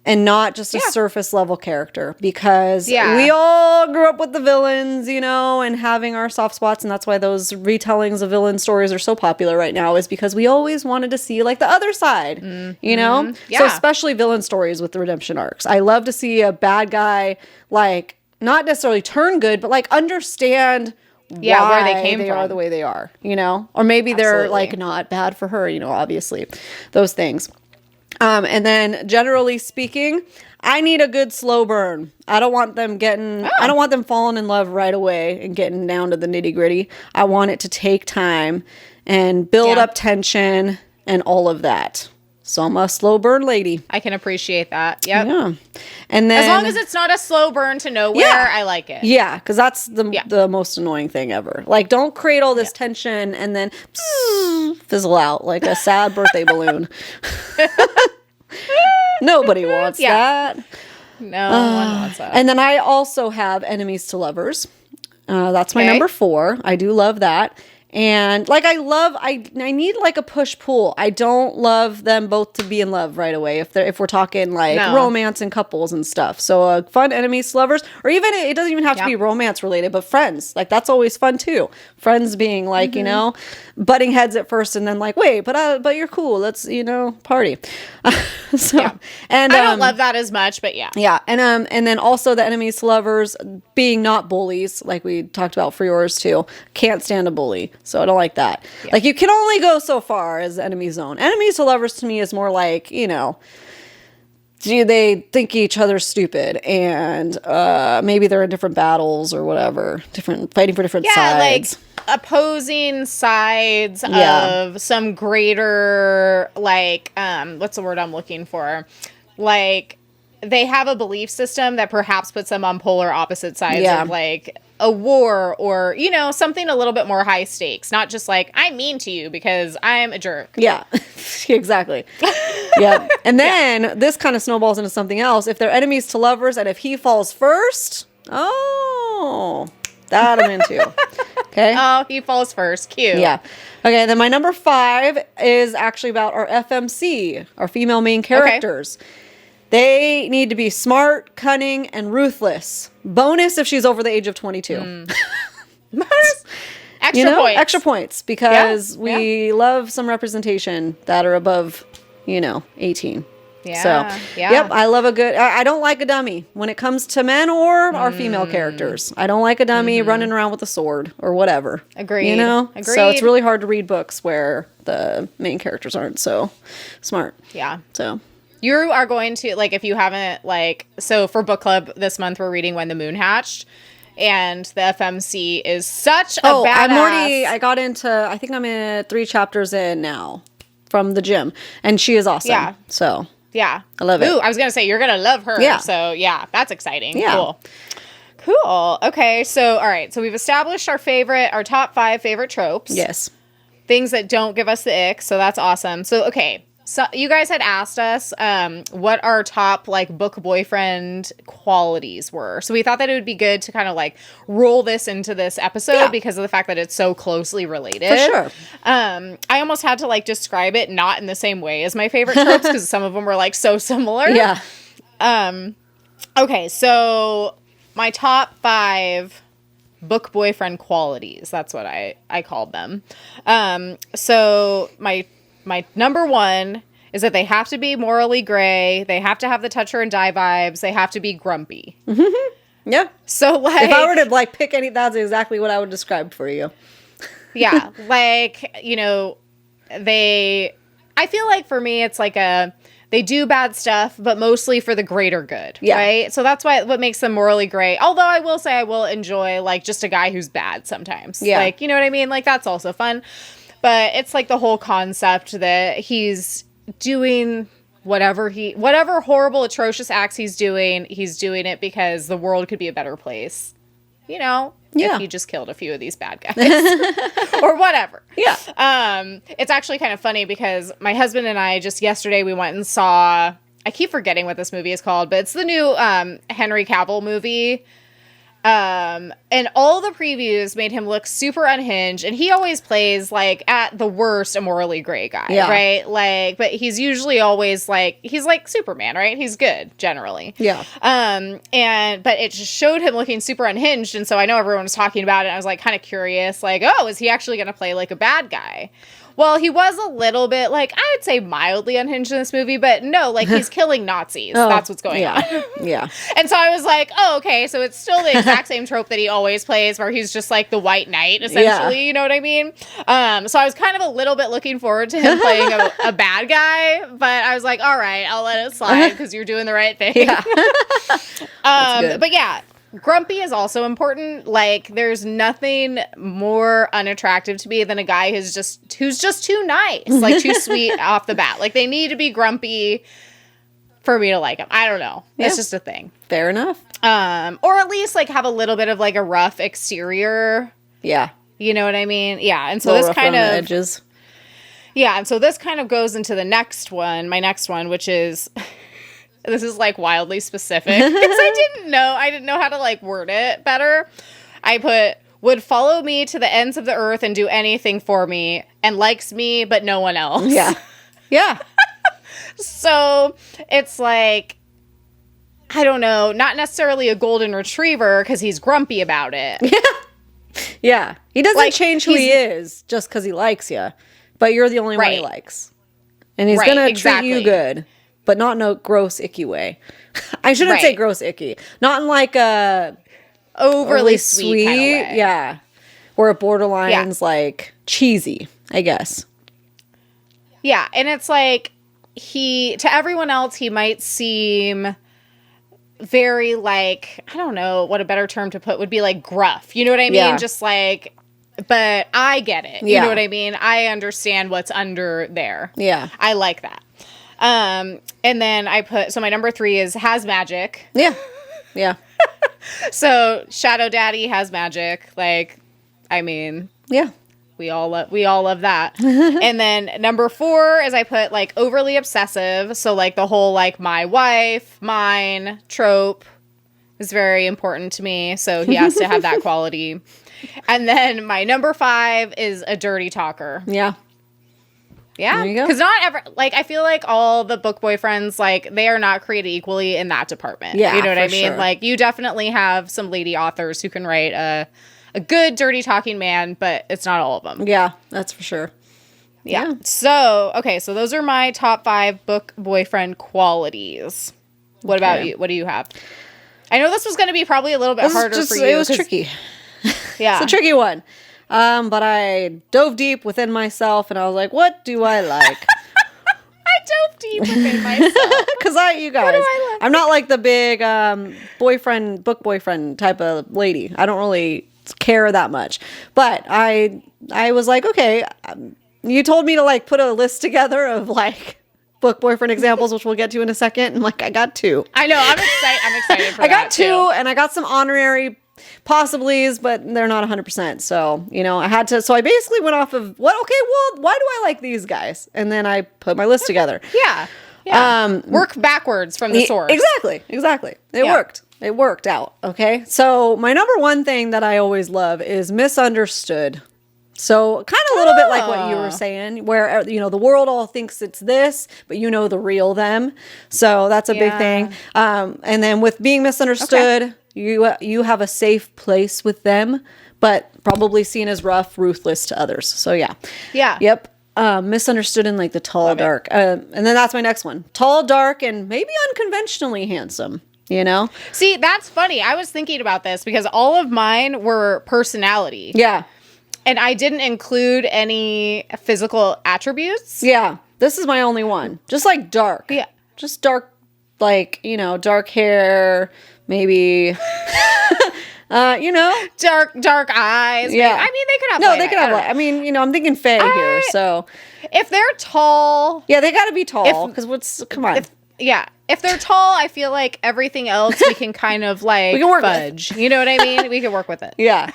and not just a surface level character, because we all grew up with the villains, you know, and having our soft spots. And that's why those retellings of villain stories are so popular right now, is because we always wanted to see like the other side, you know? So especially villain stories with the redemption arcs. I love to see a bad guy, like not necessarily turn good, but like understand why where they came from. Are the way they are, you know, or maybe they're like not bad for her, you know, obviously those things. And then generally speaking, I need a good slow burn. I don't want them I don't want them falling in love right away and getting down to the nitty gritty. I want it to take time and build up tension and all of that. So I'm a slow burn lady. I can appreciate that. Yep. Yeah. And then, as long as it's not a slow burn to nowhere, I like it. Yeah, because that's the most annoying thing ever. Like, don't create all this tension and then fizzle out like a sad birthday balloon. Nobody wants that. No one wants that. And then I also have enemies to lovers. That's my number 4. I do love that. And like I need like a push pull. I don't love them both to be in love right away if we're talking like romance and couples and stuff. So fun enemies to lovers, or even it doesn't even have to be romance related, but friends. Like that's always fun too. Friends being like, you know, butting heads at first and then like, wait, but you're cool. Let's, you know, party. And I don't love that as much, but yeah. And then also the enemies to lovers being not bullies, like we talked about for yours too. Can't stand a bully. So I don't like that. Yeah. Like you can only go so far as enemy zone. Enemies to lovers to me is more like, you know, they think each other's stupid, and maybe they're in different battles or whatever, fighting for different sides. Like opposing sides of some greater, like, what's the word I'm looking for? Like, they have a belief system that perhaps puts them on polar opposite sides of, like, a war or, you know, something a little bit more high stakes. Not just like, I'm mean to you because I'm a jerk. Yeah, exactly. Yeah. And then this kind of snowballs into something else. If they're enemies to lovers and if he falls first, that I'm into. Okay. Oh, he falls first. Cute. Yeah. Okay. Then my number 5 is actually about our FMC, our female main characters. Okay. They need to be smart, cunning, and ruthless. Bonus if she's over the age of 22. Bonus. Extra points. Extra points because we love some representation that are above, 18. Yeah. So, yep, I love a good, I don't like a dummy when it comes to men or our female characters. I don't like a dummy running around with a sword or whatever. Agreed. Agreed. So it's really hard to read books where the main characters aren't so smart. Yeah. So. You are going to, like, if you haven't, like, so for book club this month, we're reading When the Moon Hatched. And the FMC is such a badass. I think I'm in 3 chapters in now from the gym. And she is awesome. Yeah. So. Yeah. I love it. Ooh, I was going to say, you're going to love her. Yeah. So, yeah, that's exciting. Yeah. Cool. Okay. So, all right. So we've established our top 5 favorite tropes. Yes. Things that don't give us the ick. So that's awesome. So, okay. So you guys had asked us what our top, like, book boyfriend qualities were. So we thought that it would be good to kind of, like, roll this into this episode because of the fact that it's so closely related. For sure. I almost had to, like, describe it not in the same way as my favorite tropes because some of them were, like, so similar. Yeah. Okay, so my top 5 book boyfriend qualities. That's what I called them. So my number 1 is that they have to be morally gray. They have to have the touch her and die vibes. They have to be grumpy. Yeah. So, like, if I were to, like, pick any, that's exactly what I would describe for you. Yeah. Like, I feel like for me, it's like they do bad stuff, but mostly for the greater good. Yeah. Right. So that's what makes them morally gray. Although I will say I will enjoy, like, just a guy who's bad sometimes. Yeah. Like, you know what I mean? Like, that's also fun. But it's like the whole concept that he's doing whatever horrible, atrocious acts he's doing it because the world could be a better place. If he just killed a few of these bad guys. Or whatever. Yeah. It's actually kind of funny because my husband and I just yesterday we went and saw, I keep forgetting what this movie is called, but it's the new Henry Cavill movie. And all the previews made him look super unhinged, and he always plays, like, at the worst, a morally gray guy, right? Like, but he's usually always, like, he's like Superman, right? He's good, generally. Yeah. But it just showed him looking super unhinged, and so I know everyone was talking about it, and I was, like, kind of curious, like, oh, is he actually going to play, like, a bad guy? Well, he was a little bit, like, I would say mildly unhinged in this movie, but no, like, he's killing Nazis. That's what's going on. Yeah. And so I was like, oh, okay, so it's still the exact same trope that he always plays, where he's just, like, the white knight, essentially, you know what I mean? So I was kind of a little bit looking forward to him playing a bad guy, but I was like, all right, I'll let it slide, because you're doing the right thing. Yeah. But yeah. Grumpy is also important. Like, there's nothing more unattractive to me than a guy who's just too nice, like, too sweet off the bat. Like, they need to be grumpy for me to like him. I don't know. Yeah. It's just a thing. Fair enough. Or at least, like, have a little bit of, like, a rough exterior. Yeah. You know what I mean? Yeah. And so this kind of edges. Yeah. And so this kind of goes into my next one, which is. This is, like, wildly specific because I didn't know how to, like, word it better. I put, would follow me to the ends of the earth and do anything for me and likes me, but no one else. Yeah. Yeah. So it's like, I don't know, not necessarily a golden retriever because he's grumpy about it. Yeah. Yeah. He doesn't, like, change who he is just because he likes you, but you're the only one he likes. And he's going to treat you good. But not in a gross, icky way. I shouldn't say gross, icky. Not in, like, a overly sweet kind of way. Yeah. Or a borderline's, like, cheesy, I guess. Yeah, and it's like, to everyone else, he might seem very like, I don't know what a better term to put would be, like gruff. You know what I mean? Yeah. Just like, but I get it. You Yeah. know what I mean? I understand what's under there. Yeah. I like that. And then so my number 3 is has magic. Yeah. Yeah. So Shadow Daddy has magic. Like, I mean, Yeah. we all love that. And then number 4 is I put like overly obsessive. So like the whole like my wife, mine trope is very important to me. So he has to have that quality. And then my number 5 is a dirty talker. Yeah. Yeah. There you go. Because I feel like all the book boyfriends, like, they are not created equally in that department. Yeah, You know what I for mean? sure. Like, you definitely have some lady authors who can write a good dirty talking man, but it's not all of them. Yeah, that's for sure. Yeah. So, okay. So those are my top 5 book boyfriend qualities. What about you? What do you have? I know this was going to be probably a little bit harder for you. It was tricky. Yeah. It's a tricky one. But I dove deep within myself and I was like, what do I like? I dove deep within myself. Because you guys, I'm not like the big book boyfriend type of lady. I don't really care that much. But I was like, okay, you told me to like put a list together of like book boyfriend examples, which we'll get to in a second. And like, I got 2. I know. I'm excited for that. I got 2 too. and I got some honorary possiblies, but they're not 100%. So, I had to, so I basically went off of why do I like these guys? And then I put my list together. Yeah. Yeah. Work backwards from the source. Exactly. It worked. It worked out. Okay. So my number 1 thing that I always love is misunderstood. So kind of a little bit like what you were saying, where, the world all thinks it's this, but the real them. So that's a big thing. And then with being misunderstood, you have a safe place with them, but probably seen as rough, ruthless to others. So yeah. Yep. Misunderstood in like the tall, dark. And then that's my next one. Tall, dark, and maybe unconventionally handsome. See, that's funny. I was thinking about this because all of mine were personality. Yeah. And I didn't include any physical attributes. Yeah. This is my only one. Just like dark. Yeah. Just dark, like, dark hair, maybe, dark eyes. Yeah. I mean, they could have No, light they could have light. I mean, I'm thinking Faye here, so. If they're tall. Yeah, they got to be tall. Because come on. If they're tall, I feel like everything else we can kind of like we can work fudge. You know what I mean? We can work with it. Yeah.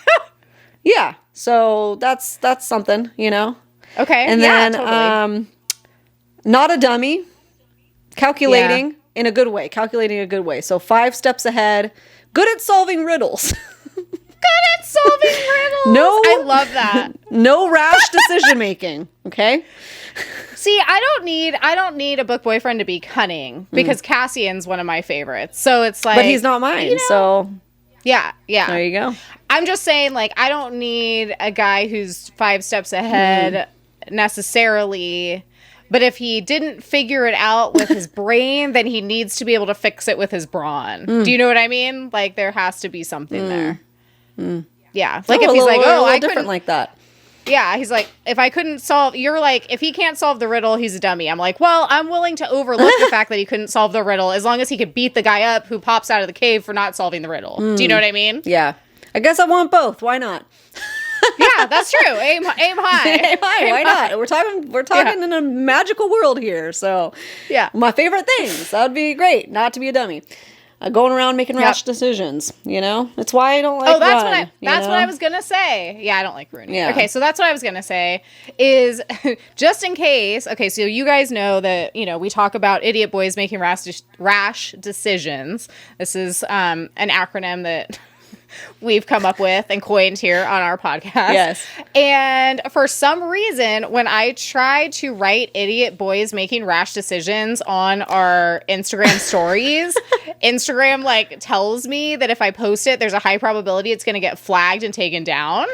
Yeah. So that's something, Okay. And then totally. Not a dummy. Calculating in a good way. So 5 steps ahead. Good at solving riddles. Good at solving riddles. No. I love that. No rash decision making. Okay. See, I don't need a book boyfriend to be cunning because Cassian's one of my favorites. So it's like, but he's not mine. So yeah. there you go. I'm just saying, like, I don't need a guy who's 5 steps ahead necessarily. But if he didn't figure it out with his brain, then he needs to be able to fix it with his brawn. Do you know what I mean? Like, there has to be something there. Yeah. Like, if he's like, I couldn't, like that. Yeah, he's like, if I couldn't solve, you're like, if he can't solve the riddle, he's a dummy. I'm like, well, I'm willing to overlook the fact that he couldn't solve the riddle as long as he could beat the guy up who pops out of the cave for not solving the riddle. Do you know what I mean? Yeah. I guess I want both. Why not? Yeah, that's true. Aim high. Aim high. Why not? We're talking in a magical world here. So yeah, my favorite things. That would be great. Not to be a dummy. Going around making rash decisions. It's why I don't like. Oh, that's what I was gonna say. Yeah, I don't like ruining. Yeah. Okay, so that's what I was gonna say. Is just in case. Okay, so you guys know that we talk about idiot boys making rash decisions. This is an acronym that we've come up with and coined here on our podcast. Yes. And for some reason, when I try to write idiot boys making rash decisions on our Instagram stories, Instagram like tells me that if I post it, there's a high probability it's going to get flagged and taken down.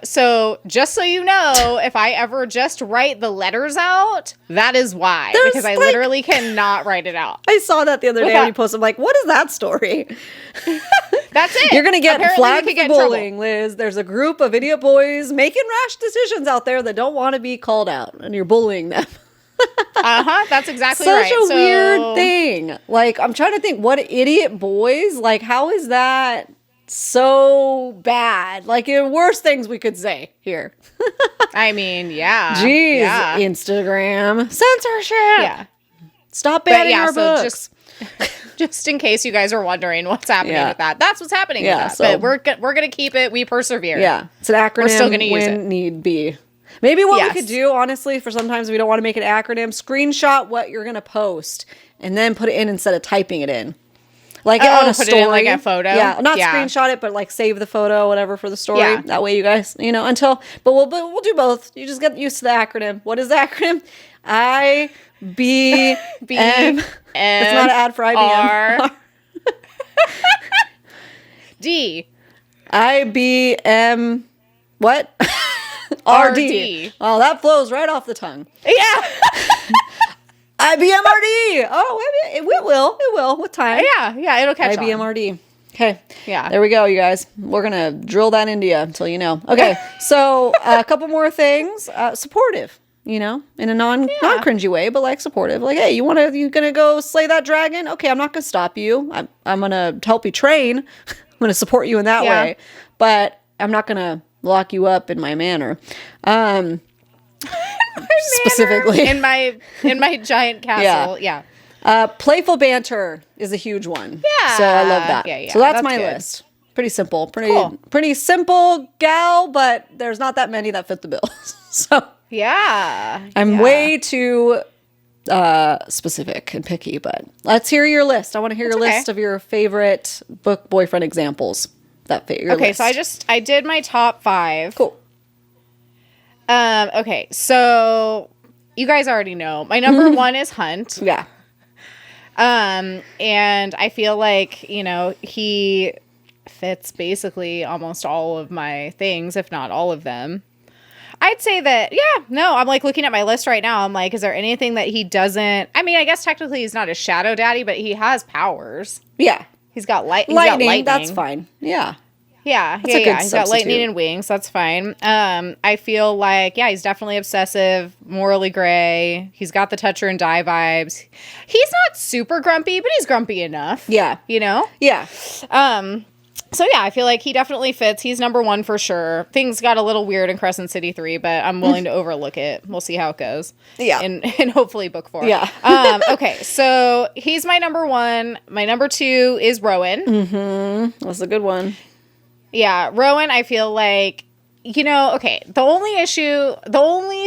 So just so you know, if I ever just write the letters out, that is why. Because I literally cannot write it out. I saw that the other day when you posted. I'm like, what is that story? That's it. You're going to get Apparently flagged for bullying, Liz. There's a group of idiot boys making rash decisions out there that don't want to be called out, and you're bullying them. That's exactly right. Such a weird thing. Like, I'm trying to think, what idiot boys? Like, how is that so bad? Like, worst things we could say here. I mean, yeah. Jeez, yeah. Instagram. Censorship. Yeah. Stop banning our books. Just in case you guys are wondering what's happening with that. That's what's happening with that. So, but we're going to keep it. We persevere. Yeah. It's an acronym. We're still going to use it. Need be. Maybe what we could do, honestly, for sometimes we don't want to make an acronym, screenshot what you're going to post and then put it in instead of typing it in. Like on a put story. it in like a photo. Yeah, not screenshot it, but like save the photo, whatever, for the story. Yeah. That way you guys, but we'll do both. You just get used to the acronym. What is the acronym? IBM. It's not an ad for IBM. D. IBM. What? RD. Oh, that flows right off the tongue. Yeah. IBMRD. Oh, it will with time. Yeah, it'll catch on. IBMRD. Okay. Yeah. There we go, you guys. We're going to drill that into you until you know. Okay. So a couple more things. Supportive, in a non-cringy way, but like supportive. Like, hey, you going to go slay that dragon? Okay, I'm not going to stop you. I'm going to help you train. I'm going to support you in that way. But I'm not going to lock you up in my manor. Specifically in my giant castle. Yeah. Playful banter is a huge one. Yeah. So I love that. Yeah. So that's my good. list. Pretty simple. Cool. Pretty simple gal, but there's not that many that fit the bill. So yeah. I'm way too specific and picky, but let's hear your list. I want to hear your list of your favorite book boyfriend examples that fit your list. So I did my top 5. Cool. Okay, so you guys already know my number 1 is Hunt. Yeah. And I feel like, he fits basically almost all of my things, if not all of them. I'd say that, I'm like looking at my list right now. I'm like, is there anything that he doesn't? I mean, I guess technically he's not a shadow daddy, but he has powers. Yeah. He's got lightning. That's fine. Yeah. Yeah. He's got lightning and wings. That's fine. I feel like, he's definitely obsessive, morally gray. He's got the toucher and die vibes. He's not super grumpy, but he's grumpy enough. Yeah. Yeah. So I feel like he definitely fits. He's number 1 for sure. Things got a little weird in Crescent City 3, but I'm willing to overlook it. We'll see how it goes. Yeah. And hopefully book 4. Yeah. Okay. So he's my number 1. My number 2 is Rowan. Mm-hmm. That's a good one. Yeah. Rowan, I feel like, the only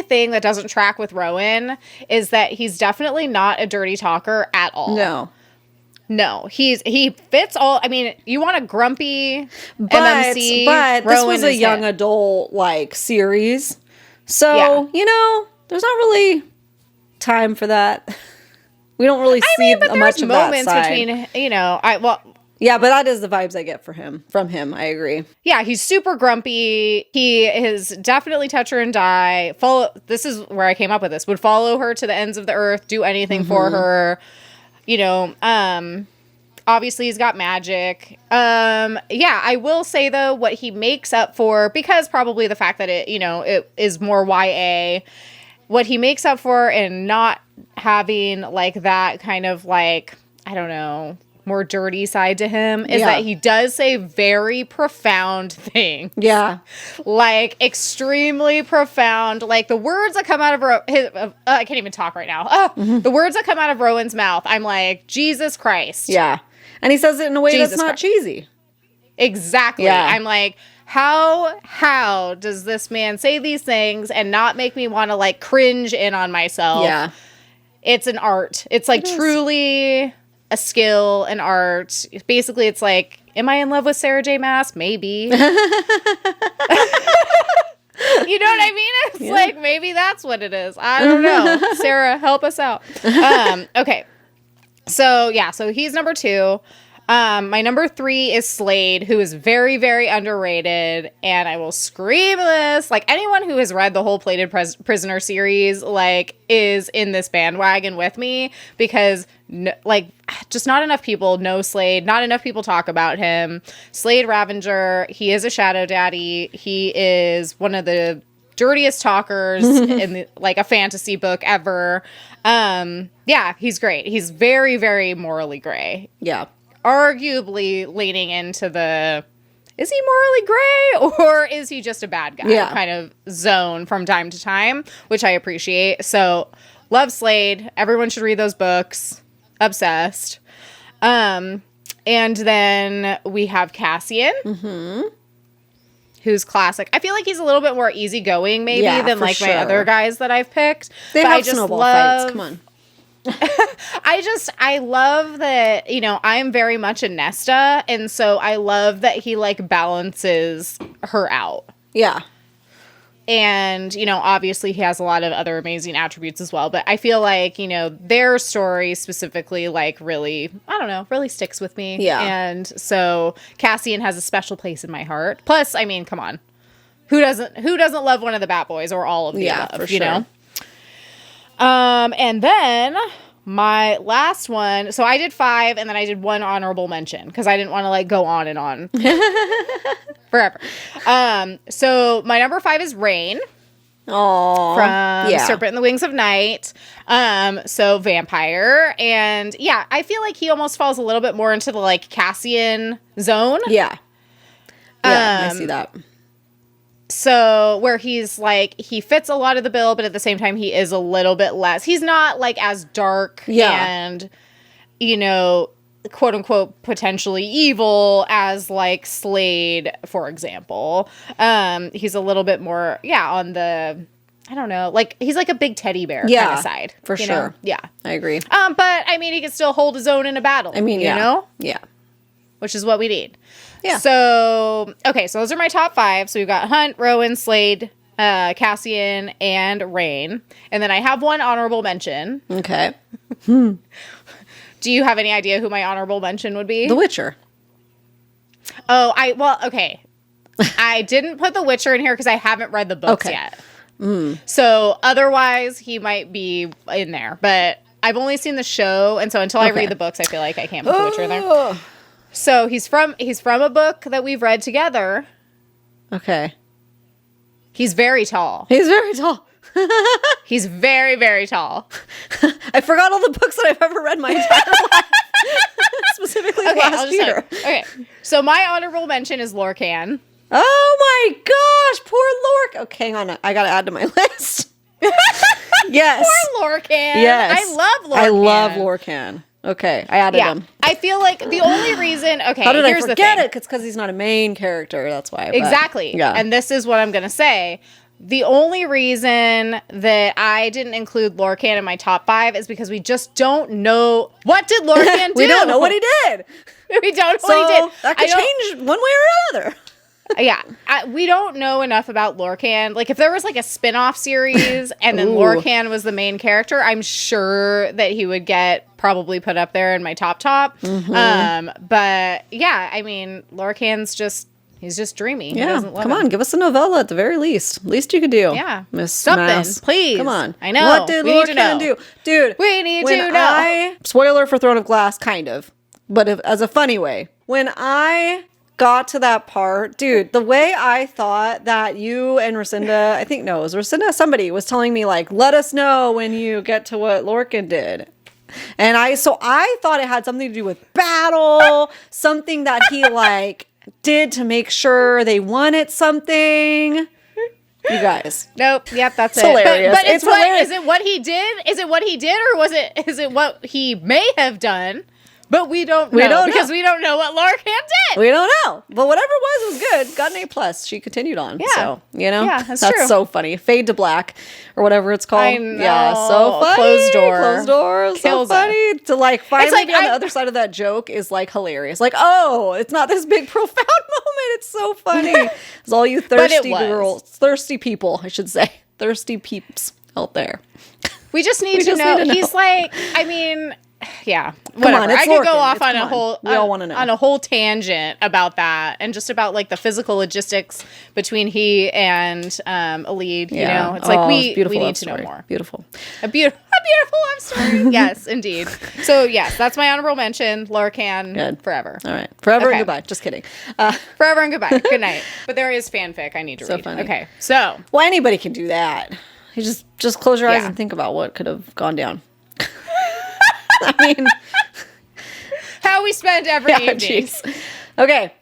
thing that doesn't track with Rowan is that he's definitely not a dirty talker at all. No, he fits all. I mean, you want a grumpy MMC, but Rowan this was a young adult series, so there's not really time for that. We don't really see much of that side. Yeah, but that is the vibes I get from him. I agree. Yeah, he's super grumpy. He is definitely toucher and die. This is where I came up with this. Would follow her to the ends of the earth, do anything for her. Obviously he's got magic. I will say though, what he makes up for, because probably the fact that it is more YA, what he makes up for in not having that kind of I don't know, more dirty side to him is that he does say very profound things. Yeah. Extremely profound. The words that come out of I can't even talk right now. The words that come out of Rowan's mouth, I'm like, Jesus Christ. Yeah. And he says it in a way that's not cheesy. Exactly. Yeah. I'm like, how does this man say these things and not make me want to cringe in on myself? Yeah. It's an art. It's truly a skill, an art. Basically, it's am I in love with Sarah J. Maas? Maybe. You know what I mean? It's maybe that's what it is. I don't know. Sarah, help us out. Okay. So he's number 2. My number 3 is Slade, who is very, very underrated, and I will scream this. Anyone who has read the whole Plated Prisoner series, is in this bandwagon with me, because, just not enough people know Slade. Not enough people talk about him. Slade Ravenger, he is a shadow daddy. He is one of the dirtiest talkers in like a fantasy book ever. Yeah, he's great. He's very, very morally gray. Yeah. Arguably leaning into the, is he morally gray or is he just a bad guy kind of zone from time to time, which I appreciate. So love Slade. Everyone should read those books. Obsessed. And then we have Cassian. Who's classic. I feel like he's a little bit more easygoing maybe than like my other guys that I've picked. They have snowball fights. Come on. I love that, you know, I'm very much a Nesta, and so I love that he like balances her out. Yeah. And, you know, obviously he has a lot of other amazing attributes as well, but I feel like, you know, their story specifically like really, I don't know, really sticks with me. Yeah. And so Cassian has a special place in my heart. Plus, I mean, come on. Who doesn't love one of the Bat Boys or all of the above, for sure. you know? And then my last one, so I did 5 and then I did 1 honorable mention because I didn't want to like go on and on forever. So my number 5 is Rain. Oh, from Serpent and the Wings of Night. So vampire. And yeah, I feel like he almost falls a little bit more into the like Cassian zone. Yeah. Yeah, I see that. So where he's like, he fits a lot of the bill, but at the same time, he is a little bit less. He's not like as dark and, you know, quote unquote, potentially evil as like Slade, for example. He's a little bit more, on the, I don't know, like he's like a big teddy bear kind of side. For sure. Know? Yeah. I agree. But I mean, he can still hold his own in a battle. I mean, you know? Yeah. Which is what we need. Yeah. So, okay, so those are my top 5. So we've got Hunt, Rowan, Slade, Cassian, and Rain. And then I have 1 honorable mention. Okay. Do you have any idea who my honorable mention would be? The Witcher. Oh, okay. I didn't put The Witcher in here because I haven't read the books yet. So otherwise, he might be in there. But I've only seen the show, and so until I read the books, I feel like I can't put The Witcher in there. So he's from a book that we've read together. Okay. He's very tall. He's very tall. He's very, very tall. I forgot all the books that I've ever read my entire life. Specifically Last Year. Okay. So my honorable mention is Lorcan. Oh my gosh, poor Lorcan. Okay, hang on. I got to add to my list. Yes. Poor Lorcan. Yes. I love Lorcan. I love Lorcan. Okay, I added him. I feel like the only reason, how did I forget it? It's because he's not a main character. That's why. Exactly. Yeah. And this is what I'm going to say. The only reason that I didn't include Lorcan in my top 5 is because we just don't know. What did Lorcan do? We don't know what he did. We don't know what he did. That could change one way or another. We don't know enough about Lorcan. Like, if there was like a spin-off series and then Lorcan was the main character, I'm sure that he would get probably put up there in my top. But yeah, I mean, Lorcan's he's just dreamy. Yeah, he doesn't love come on, give us a novella at the very least. Least you could do. Yeah, Miss something, Mass. please. Come on, I know. What did Lorcan do, dude? We need to know. Spoiler for Throne of Glass, kind of, but as a funny way. When I got to that part, dude, the way I thought that you and Rescinda, I think, no, it was Rescinda, somebody was telling me, like, let us know when you get to what Lorcan did. And I thought it had something to do with battle, something that he, like, did to make sure they won at something. You guys. Nope. Yep, that's it's hilarious. But it's hilarious. Is it what he did? Is it what he did, or is it what he may have done? But we don't know because we don't know what Lorcan did. We don't know. But whatever it was good. Got an A+. She continued on. Yeah. So, you know? Yeah, that's true. So funny. Fade to Black or whatever it's called. I know. Yeah, so funny. Closed door. So funny. To like finally be on the other side of that joke is like hilarious. Like, oh, it's not this big profound moment. It's so funny. It's all you thirsty girls. Thirsty people, I should say. Thirsty peeps out there. We just need to know. He's like, I mean... Yeah, whatever. Come on, I could go off on a whole tangent about that, and just about like the physical logistics between he and Alid. You know, it's like we need to know more. Beautiful, a beautiful beautiful love story. Yes, indeed. So yes, that's my honorable mention. Lorcan. Good. Forever. All right. Forever and goodbye. Just kidding. Forever and goodbye. Good night. But there is fanfic I need to read. Funny. Okay. So. Well, anybody can do that. You just close your eyes and think about what could have gone down. I mean, how we spend every evening. Geez. Okay.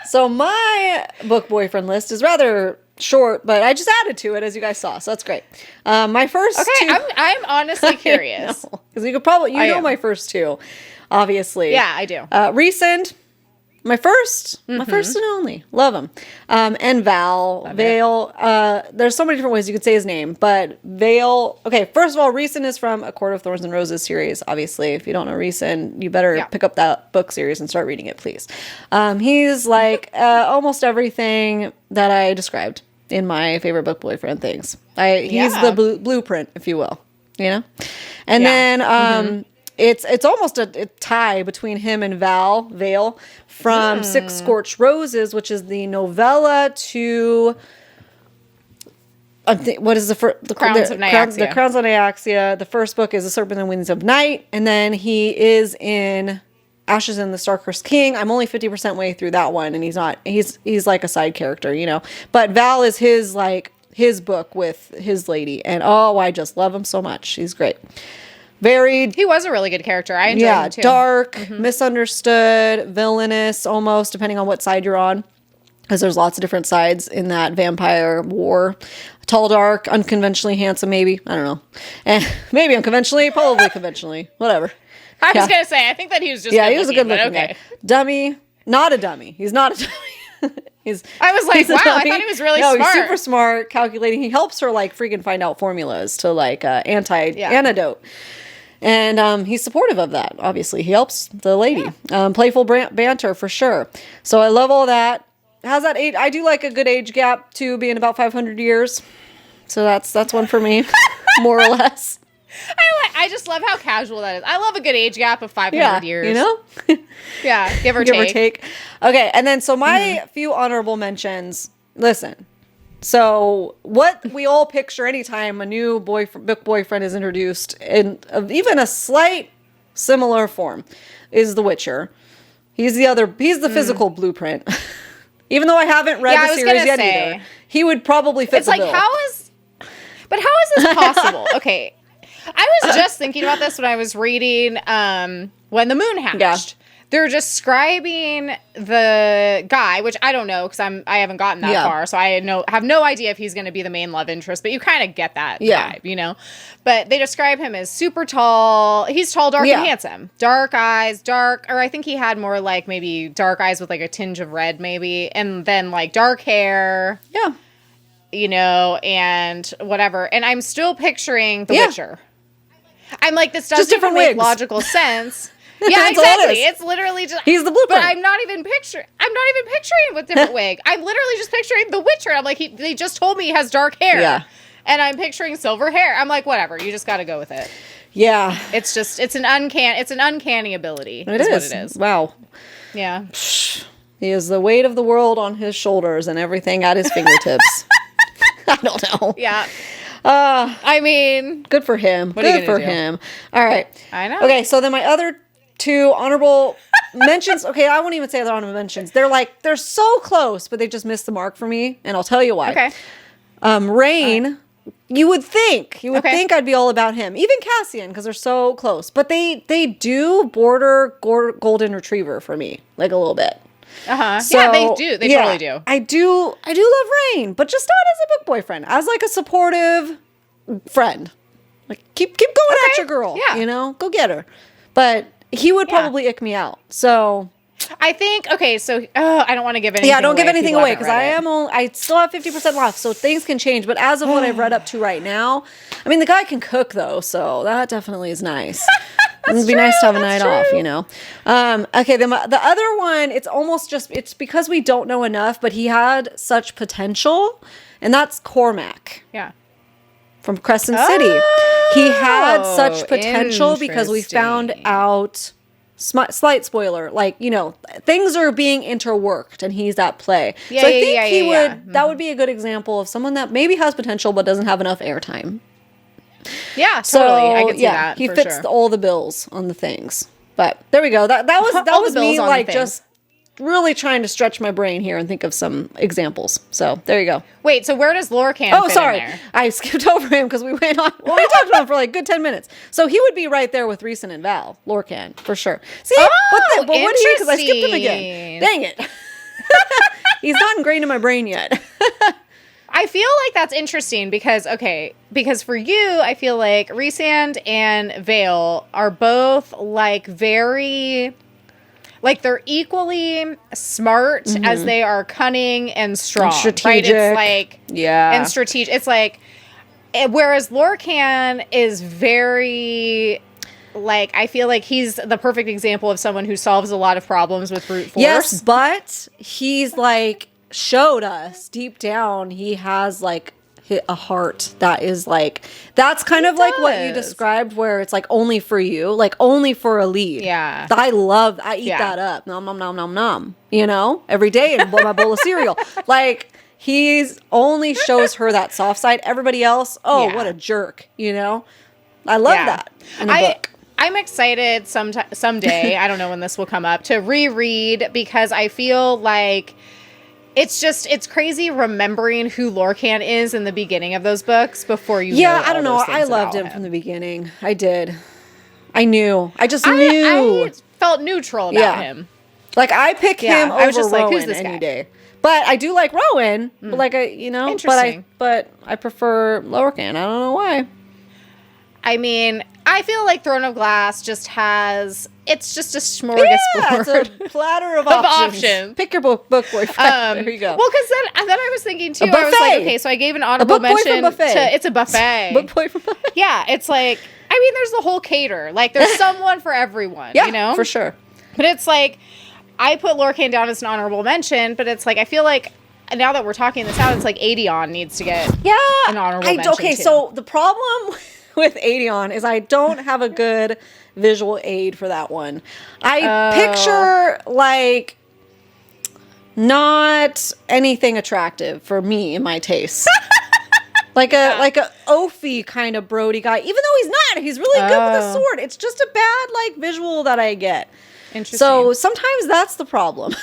So my book boyfriend list is rather short, but I just added to it, as you guys saw, so that's great. My first two... I'm honestly curious. Because you could probably... You know my first two, obviously. Yeah, I do. Recent... My first and only. Love him. And Vale. There's so many different ways you could say his name, but Vale. Okay, first of all, Reason is from A Court of Thorns and Roses series, obviously. If you don't know Reason, you better pick up that book series and start reading it, please. He's like almost everything that I described in my favorite book boyfriend things. He's the blueprint, if you will, you know? And then... It's almost a tie between him and Vale from Six Scorched Roses, which is the novella to what is the Crowns of Nyaxia. The Crowns of Nyaxia. The first book is The Serpent and Wings of Night, and then he is in Ashes and the Starcursed King. I'm only 50% way through that one, and he's like a side character, you know. But Val is his book with his lady, and I just love him so much. He's great. He was a really good character. I enjoyed him too. Dark, misunderstood, villainous, almost, depending on what side you're on. Because there's lots of different sides in that vampire war. Tall, dark, unconventionally handsome, maybe. I don't know. Maybe unconventionally, probably conventionally. Whatever. I was going to say, I think that he was just he was a good looking guy. Dummy. Not a dummy. He's not a dummy. I was like, wow, I thought he was really smart. He's super smart, calculating. He helps her freaking find out formulas to antidote. And he's supportive of that, obviously. He helps the lady. Playful banter, for sure. So I love all that. How's that age? I do like a good age gap, too, being about 500 years. So that's one for me, more or less. I just love how casual that is. I love a good age gap of 500 years. You know? Yeah, give or take. Okay, and then so my few honorable mentions. Listen. So what we all picture anytime a new book boyfriend is introduced in even a slight similar form is The Witcher. He's the physical blueprint. Even though I haven't read the series yet either. He would probably fit the bill. How is this possible? Okay. I was just thinking about this when I was reading When the Moon Hatched. Yeah. They're describing the guy, which I don't know because I haven't gotten that far, so I have no idea if he's going to be the main love interest. But you kind of get that vibe, you know. But they describe him as super tall. He's tall, dark, and handsome. Dark eyes, or I think he had more like maybe dark eyes with like a tinge of red, maybe, and then like dark hair. Yeah, you know, and whatever. And I'm still picturing The Witcher. I'm like, this doesn't even make logical sense. Yeah, exactly. It's literally just he's the blueprint. But I'm not even picturing with different wig. I'm literally just picturing The Witcher. I'm like, they just told me he has dark hair. Yeah. And I'm picturing silver hair. I'm like, whatever. You just got to go with it. Yeah. It's an uncanny ability. It is what it is. Wow. Yeah. He has the weight of the world on his shoulders and everything at his fingertips. I don't know. Yeah. I mean, good for him. Good for him. All right. I know. Okay, so then my other two honorable mentions. Okay, I won't even say they're honorable mentions. They're so close, but they just missed the mark for me, and I'll tell you why. Okay. Rain. You would think I'd be all about him, even Cassian, because they're so close. But they do border golden retriever for me, like a little bit. So, yeah, they do. They totally do. I do love Rain, but just not as a book boyfriend, as like a supportive friend. Like keep going at your girl. Yeah. You know, go get her. But he would probably ick me out. So I think so I don't want to give anything away. Yeah, don't give anything away because I still have 50% left, so things can change. But as of what I've read up to right now, I mean the guy can cook though, so that definitely is nice. It'd be nice to have a night off, you know. Okay, the other one, it's because we don't know enough, but he had such potential, and that's Cormac. Yeah. From Crescent City. He had such potential because we found out, slight spoiler, like, you know, things are being interworked and he's at play. So I think that would be a good example of someone that maybe has potential but doesn't have enough airtime. Yeah, totally. I can see that. He fits all the bills on the things. But there we go. That was me like just really trying to stretch my brain here and think of some examples. So there you go. Wait, so where does Lorcan fit in there? I skipped over him because we went on. Well, we talked about him for like a good 10 minutes. So he would be right there with Reese and Val, Lorcan, for sure. See, but what is he? Because I skipped him again. Dang it. He's not ingrained in my brain yet. I feel like that's interesting because for you, I feel like Rhysand and Vale are both like very, like they're equally smart as they are cunning and strong. And strategic. Right? It's like, and strategic. It's like, whereas Lorcan is very, like, I feel like he's the perfect example of someone who solves a lot of problems with brute force. Yes, but he's like, showed us deep down he has like a heart that is like, that's kind of like what you described, where it's like only for you, like only for a lead. Yeah, I eat that up, nom nom nom nom nom, you know, every day, and my bowl of cereal. Like, he's only shows her that soft side. Everybody else, what a jerk, you know. I love that in a book. I'm excited someday, I don't know when this will come up, to reread, because I feel like it's crazy remembering who Lorcan is in the beginning of those books before you know I don't know. I loved him from the beginning. I did. I knew. I just knew. I felt neutral about him. Like, I pick him over I was just Rowan like, who's this any guy? day. But I do like Rowan. But like, Interesting. but I prefer Lorcan. I don't know why. I mean, I feel like Throne of Glass just has, it's just a smorgasbord. It's a platter of options. Pick your book boyfriend. There you go. Well, because then I was thinking too, I was like, okay, so I gave an honorable mention to, it's a buffet. Book boyfriend buffet. Yeah, it's like, I mean, there's the whole cater. Like, there's someone for everyone, you know? For sure. But it's like, I put Lorcan down as an honorable mention, but it's like, I feel like, now that we're talking this out, it's like Aedion needs to get an honorable mention okay, too. So the problem with Aedion is I don't have a good visual aid for that one. I picture like not anything attractive for me in my taste. like a oafy kind of Brody guy, even though he's not. He's really good with a sword. It's just a bad like visual that I get. Interesting. So sometimes that's the problem.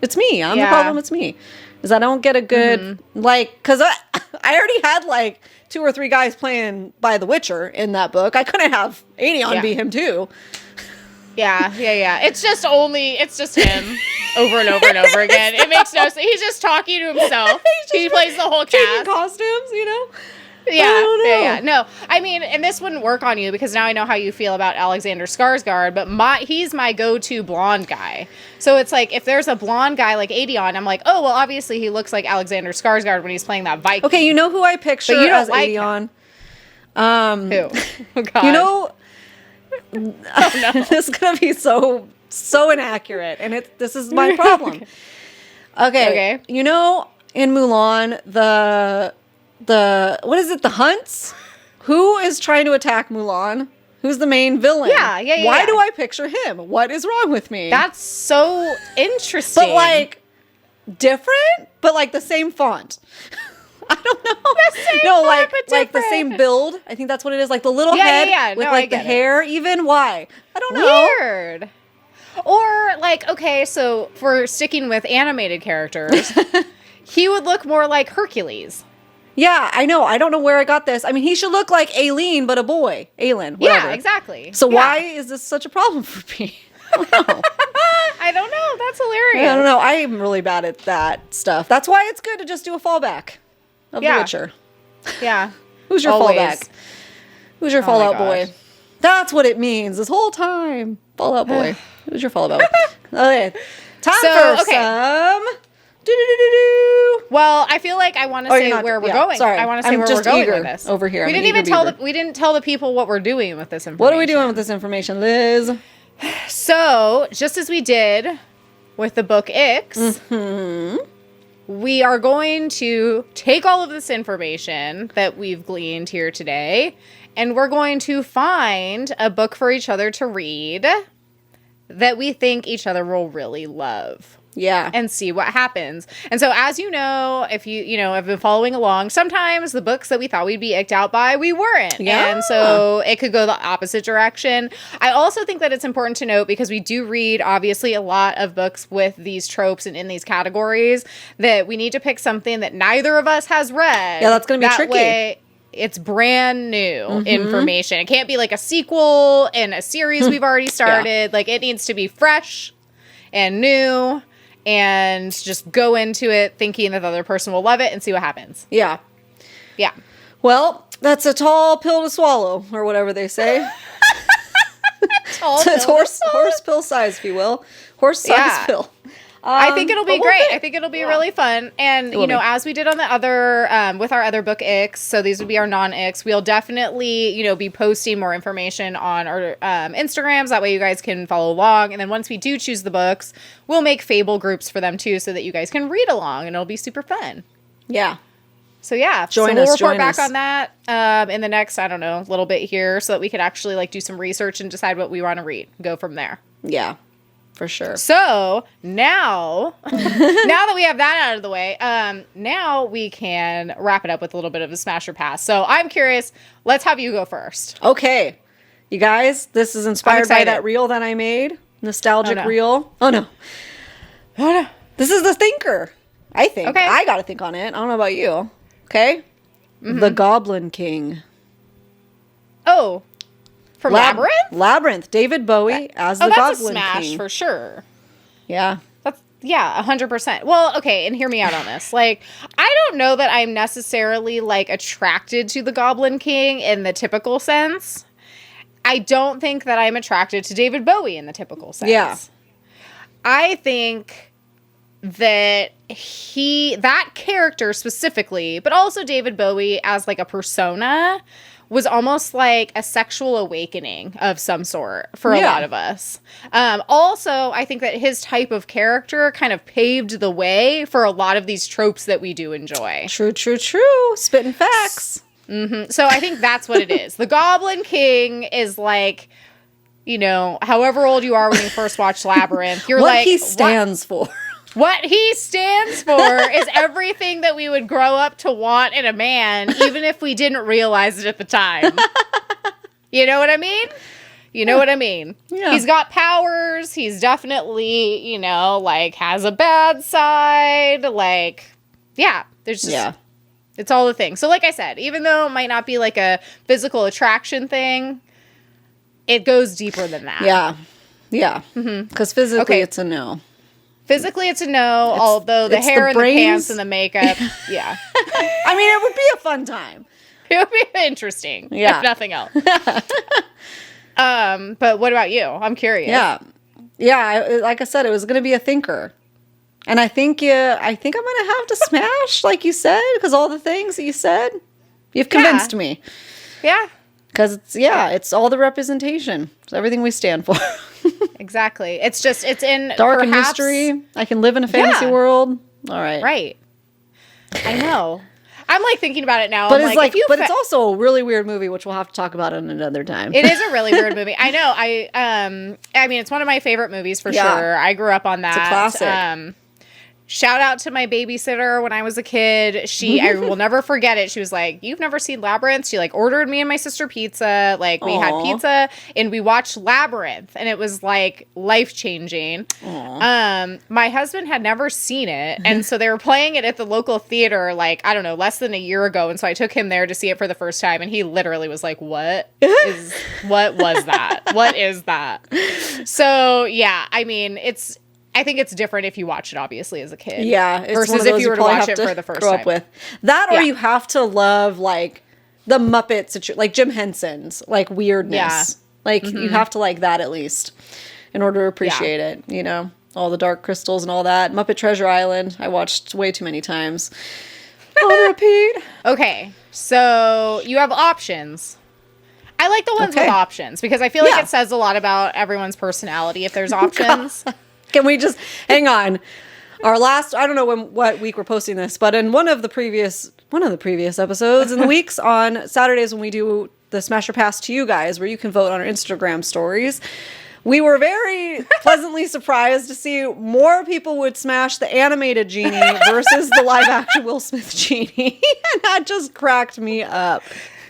It's me. I'm the problem. It's me. Is I don't get a good like, because I already had like 2 or 3 guys playing by The Witcher in that book. I couldn't have Aedion be him too. Yeah. It's just him over and over and over again. It makes no sense. He's just talking to himself. He plays the whole cast. Costumes, you know? Yeah. No, I mean, and this wouldn't work on you because now I know how you feel about Alexander Skarsgård, but he's my go-to blonde guy. So it's like, if there's a blonde guy like Aedion, I'm like, oh, well, obviously he looks like Alexander Skarsgård when he's playing that Viking. Okay, you know who I picture as like Aedion? Who? Oh, God. You know, this is going to be so inaccurate, and this is my problem. Okay. You know, in Mulan, the what is it? The Hunts? Who is trying to attack Mulan? Who's the main villain? Yeah. Why do I picture him? What is wrong with me? That's so interesting. But like different, but like the same font. I don't know. The same font, but like the same build. I think that's what it is. Like the little head with like the hair. Even why? I don't know. Weird. Or like, okay, so for sticking with animated characters, he would look more like Hercules. Yeah, I know. I don't know where I got this. I mean, he should look like Aileen, but a boy. Aelin, whatever. Yeah, exactly. So why is this such a problem for me? I don't know. I don't know. That's hilarious. I don't know. I'm really bad at that stuff. That's why it's good to just do a fallback of The Witcher. Yeah. Who's your fallback? Who's your Fallout boy? That's what it means this whole time. Fallout boy. Who's your Fallout boy? Okay. Time for some... Well, I feel like I want to say where we're going. Sorry, I want to say where we're going with this. Over here, we didn't tell the people what we're doing with this information. What are we doing with this information, Liz? So, just as we did with the book Ix, we are going to take all of this information that we've gleaned here today, and we're going to find a book for each other to read that we think each other will really love. Yeah. And see what happens. And so, as you know, if you know, have been following along, sometimes the books that we thought we'd be icked out by, we weren't. Yeah. And so it could go the opposite direction. I also think that it's important to note, because we do read, obviously, a lot of books with these tropes and in these categories, that we need to pick something that neither of us has read. Yeah, that's going to be tricky. Way, it's brand new information. It can't be like a sequel in a series we've already started. Like, it needs to be fresh and new, and just go into it thinking that the other person will love it and see what happens. Yeah. Yeah. Well, that's a tall pill to swallow, or whatever they say. It's horse pill size, if you will. Horse size pill. I think it'll be great. I think it'll be really fun. And, you know, as we did on the other, with our other book icks, so these would be our non-icks, we'll definitely, you know, be posting more information on our Instagrams. That way you guys can follow along. And then once we do choose the books, we'll make Fable groups for them too, so that you guys can read along, and it'll be super fun. Yeah. So yeah, join we'll us, report join back us. on that in the next, I don't know, little bit here, so that we could actually like do some research and decide what we want to read. Go from there. Yeah. For sure. So now, now that we have that out of the way, now we can wrap it up with a little bit of a smash or pass. So I'm curious. Let's have you go first. Okay. You guys, this is inspired by that reel that I made. Nostalgic reel. Oh, no. Oh, no. This is the thinker, I think. Okay. I got to think on it. I don't know about you. Okay. The Goblin King. Oh. From Labyrinth? Labyrinth. David Bowie as the that's Goblin a smash King. for sure. Yeah. Yeah, 100%. Well, okay, and hear me out on this. Like, I don't know that I'm necessarily, like, attracted to the Goblin King in the typical sense. I don't think that I'm attracted to David Bowie in the typical sense. Yeah. I think that that character specifically, but also David Bowie as, like, a persona, was almost like a sexual awakening of some sort for a lot of us. Also, I think that his type of character kind of paved the way for a lot of these tropes that we do enjoy. True. Spitting facts. So I think that's what it is. The Goblin King is like, you know, however old you are when you first watched Labyrinth, you're what like... he stands for. What he stands for is everything that we would grow up to want in a man, even if we didn't realize it at the time. You know what I mean? You know what I mean? Yeah. He's got powers. He's definitely, you know, like, has a bad side. Like, yeah, there's just... It's all the thing. So, like I said, even though it might not be, like, a physical attraction thing, it goes deeper than that. Yeah. Because physically, it's a no. Physically, it's a no, although the hair and the pants and the makeup, yeah. I mean, it would be a fun time. It would be interesting, if nothing else. But what about you? I'm curious. Yeah. Like I said, it was going to be a thinker. And I think I'm going to have to smash, like you said, because all the things that you said, you've convinced me. Yeah. Because it's all the representation. It's everything we stand for. Exactly. It's in dark and mystery. I can live in a fantasy world. All right. Right. I know. I'm like thinking about it now. But it's also a really weird movie, which we'll have to talk about in another time. It is a really weird movie. I know. I mean, it's one of my favorite movies for sure. I grew up on that. It's a classic. Shout out to my babysitter when I was a kid. I will never forget it. She was like, "You've never seen Labyrinth?" She like ordered me and my sister pizza. Like we had pizza and we watched Labyrinth, and it was like life-changing. My husband had never seen it, and so they were playing it at the local theater like, I don't know, less than a year ago, and so I took him there to see it for the first time, and he literally was like, what was that? What is that? So, yeah, I mean, I think it's different if you watch it, obviously, as a kid. Yeah. Versus if you were to watch it for the first time. With. That or you have to love, like, the Muppets, like Jim Henson's, like, weirdness. Yeah. Like, you have to like that at least in order to appreciate it, you know? All the Dark Crystals and all that. Muppet Treasure Island, I watched way too many times. I'll repeat. Okay, so you have options. I like the ones with options because I feel like it says a lot about everyone's personality if there's options. Can we just hang on? Our last, I don't know what week we're posting this, but in one of the previous episodes in the weeks on Saturdays when we do the Smash or Pass to you guys, where you can vote on our Instagram stories, we were very pleasantly surprised to see more people would smash the animated Genie versus the live action Will Smith Genie. And that just cracked me up.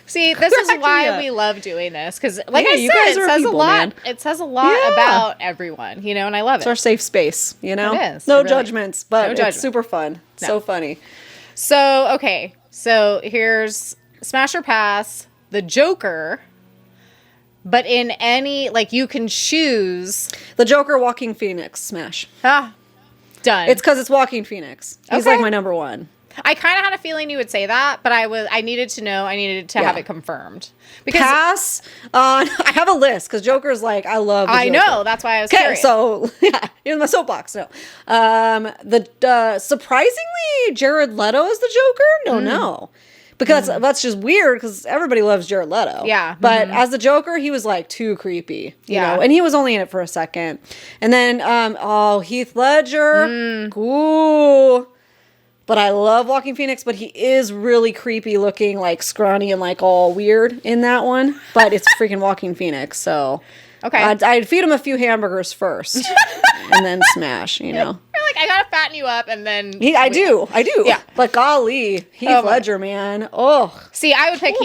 See, this is why we love doing this. Because, like I said, it says people, a lot. Man. It says a lot about everyone, and I love it. It's our safe space, It is. No really. judgments, but No it's super fun. No. So funny. So, okay. So, here's Smash or Pass, the Joker. But in any, you can choose. The Joker, Joaquin Phoenix, smash. Done. It's because it's Joaquin Phoenix. He's my number one. I kind of had a feeling you would say that, but I needed to know. I needed to have it confirmed. Because Pass. I have a list because Joker's I love the Joker. I know. That's why I was curious. So, in my soapbox, no. Surprisingly, Jared Leto is the Joker? No. Because that's just weird because everybody loves Jared Leto. Yeah. But as the Joker, he was too creepy. You know? And he was only in it for a second. And then, Heath Ledger. Ooh. But I love Joaquin Phoenix, but he is really creepy looking, scrawny and all weird in that one. But it's freaking Joaquin Phoenix, so okay. I'd feed him a few hamburgers first, and then smash. You're I gotta fatten you up, and then I do. Yeah. But golly, Heath Ledger, man. Oh, see, I would pick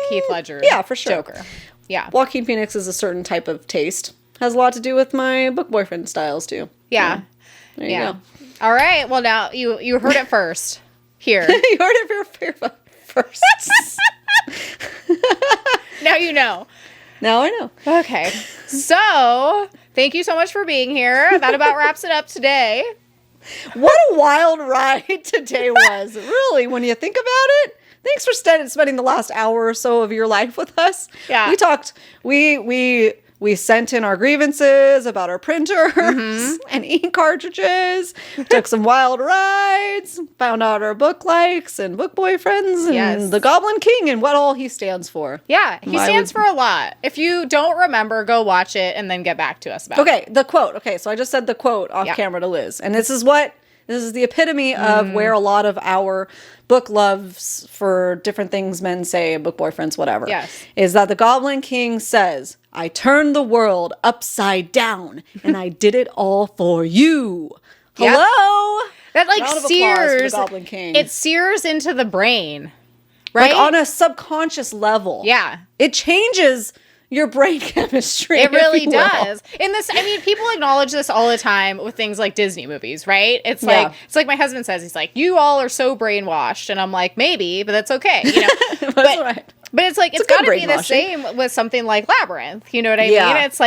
Heath Ledger. Yeah, for sure. Joker. Yeah. Joaquin Phoenix is a certain type of taste. Has a lot to do with my book boyfriend styles too. Yeah. There you go. All right. Well, now you heard it first. Here. You heard it here first. Now you know. Now I know. Okay. So, thank you so much for being here. That about wraps it up today. What a wild ride today was. Really, when you think about it. Thanks for spending the last hour or so of your life with us. Yeah. We talked, we sent in our grievances about our printers and ink cartridges, took some wild rides, found out our book likes and book boyfriends and the Goblin King and what all he stands for. Yeah, he stands for a lot. If you don't remember, go watch it and then get back to us about it. Okay, the quote. Okay, so I just said the quote off camera to Liz. And this is the epitome of where a lot of our book loves for different things men say, book boyfriends, whatever. Yes. Is that the Goblin King says, I turned the world upside down and I did it all for you. Hello? That Round of applause for sears. the Goblin King. It sears into the brain. Right? On a subconscious level. Yeah. It changes your brain chemistry. It really does. People acknowledge this all the time with things like Disney movies, right? It's like my husband says, he's like, you all are so brainwashed. And I'm like, maybe, but that's okay. That's right. But it's it's got to be the same with something like Labyrinth. You know what I mean? It's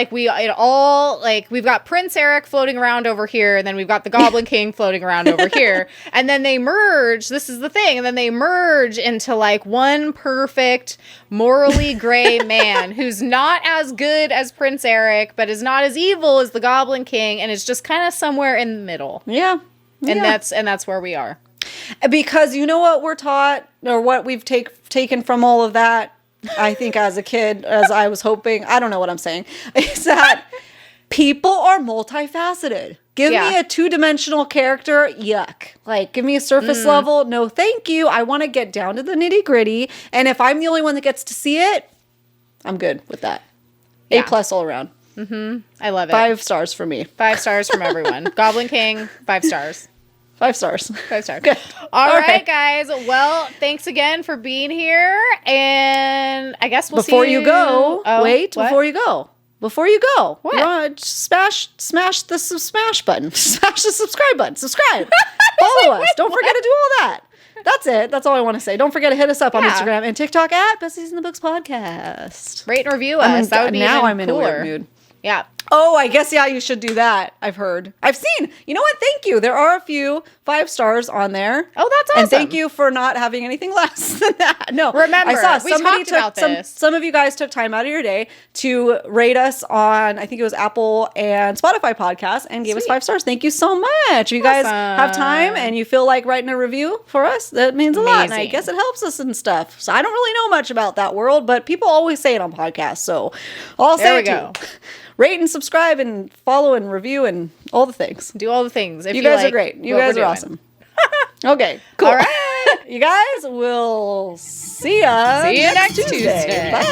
we've got Prince Eric floating around over here, and then we've got the Goblin King floating around over here. And then they merge. This is the thing. And then they merge into one perfect, morally gray man who's not as good as Prince Eric, but is not as evil as the Goblin King, and is just kind of somewhere in the middle. Yeah. And that's where we are. Because you know what we're taught, or what we've taken from all of that, I think as a kid, as I was hoping, I don't know what I'm saying, is that people are multifaceted. Give me a two-dimensional character, yuck. Give me a surface level, no thank you. I want to get down to the nitty-gritty, and if I'm the only one that gets to see it, I'm good with that. A+ all around. I love it. 5 stars for me. 5 stars from everyone. Goblin King, 5 stars. 5 stars. 5 stars. Good. All right, guys. Well, thanks again for being here. And I guess we'll see you. Before you go, Before you go. What? Smash the smash button. Smash the subscribe button. Subscribe. Follow us. Don't forget to do all that. That's it. That's all I want to say. Don't forget to hit us up on Instagram and TikTok at Besties in the Books Podcast. Rate and review us. That would be now I'm even in cooler. a weird mood. Yeah. Oh, I guess, you should do that. I've heard. I've seen. You know what? Thank you. There are a few 5 stars on there. Oh, that's awesome. And thank you for not having anything less than that. No. Remember, I saw we talked about this. Some of you guys took time out of your day to rate us on, I think it was Apple and Spotify podcasts, and gave us 5 stars. Thank you so much. If you guys have time and you feel like writing a review for us, that means a lot. And I guess it helps us and stuff. So I don't really know much about that world, but people always say it on podcasts. So I'll say it too. Rate and subscribe and follow and review and all the things. Do all the things. If you guys are great. You guys are awesome. Okay, cool. All right. You guys, we'll see ya. See you next Tuesday. Bye.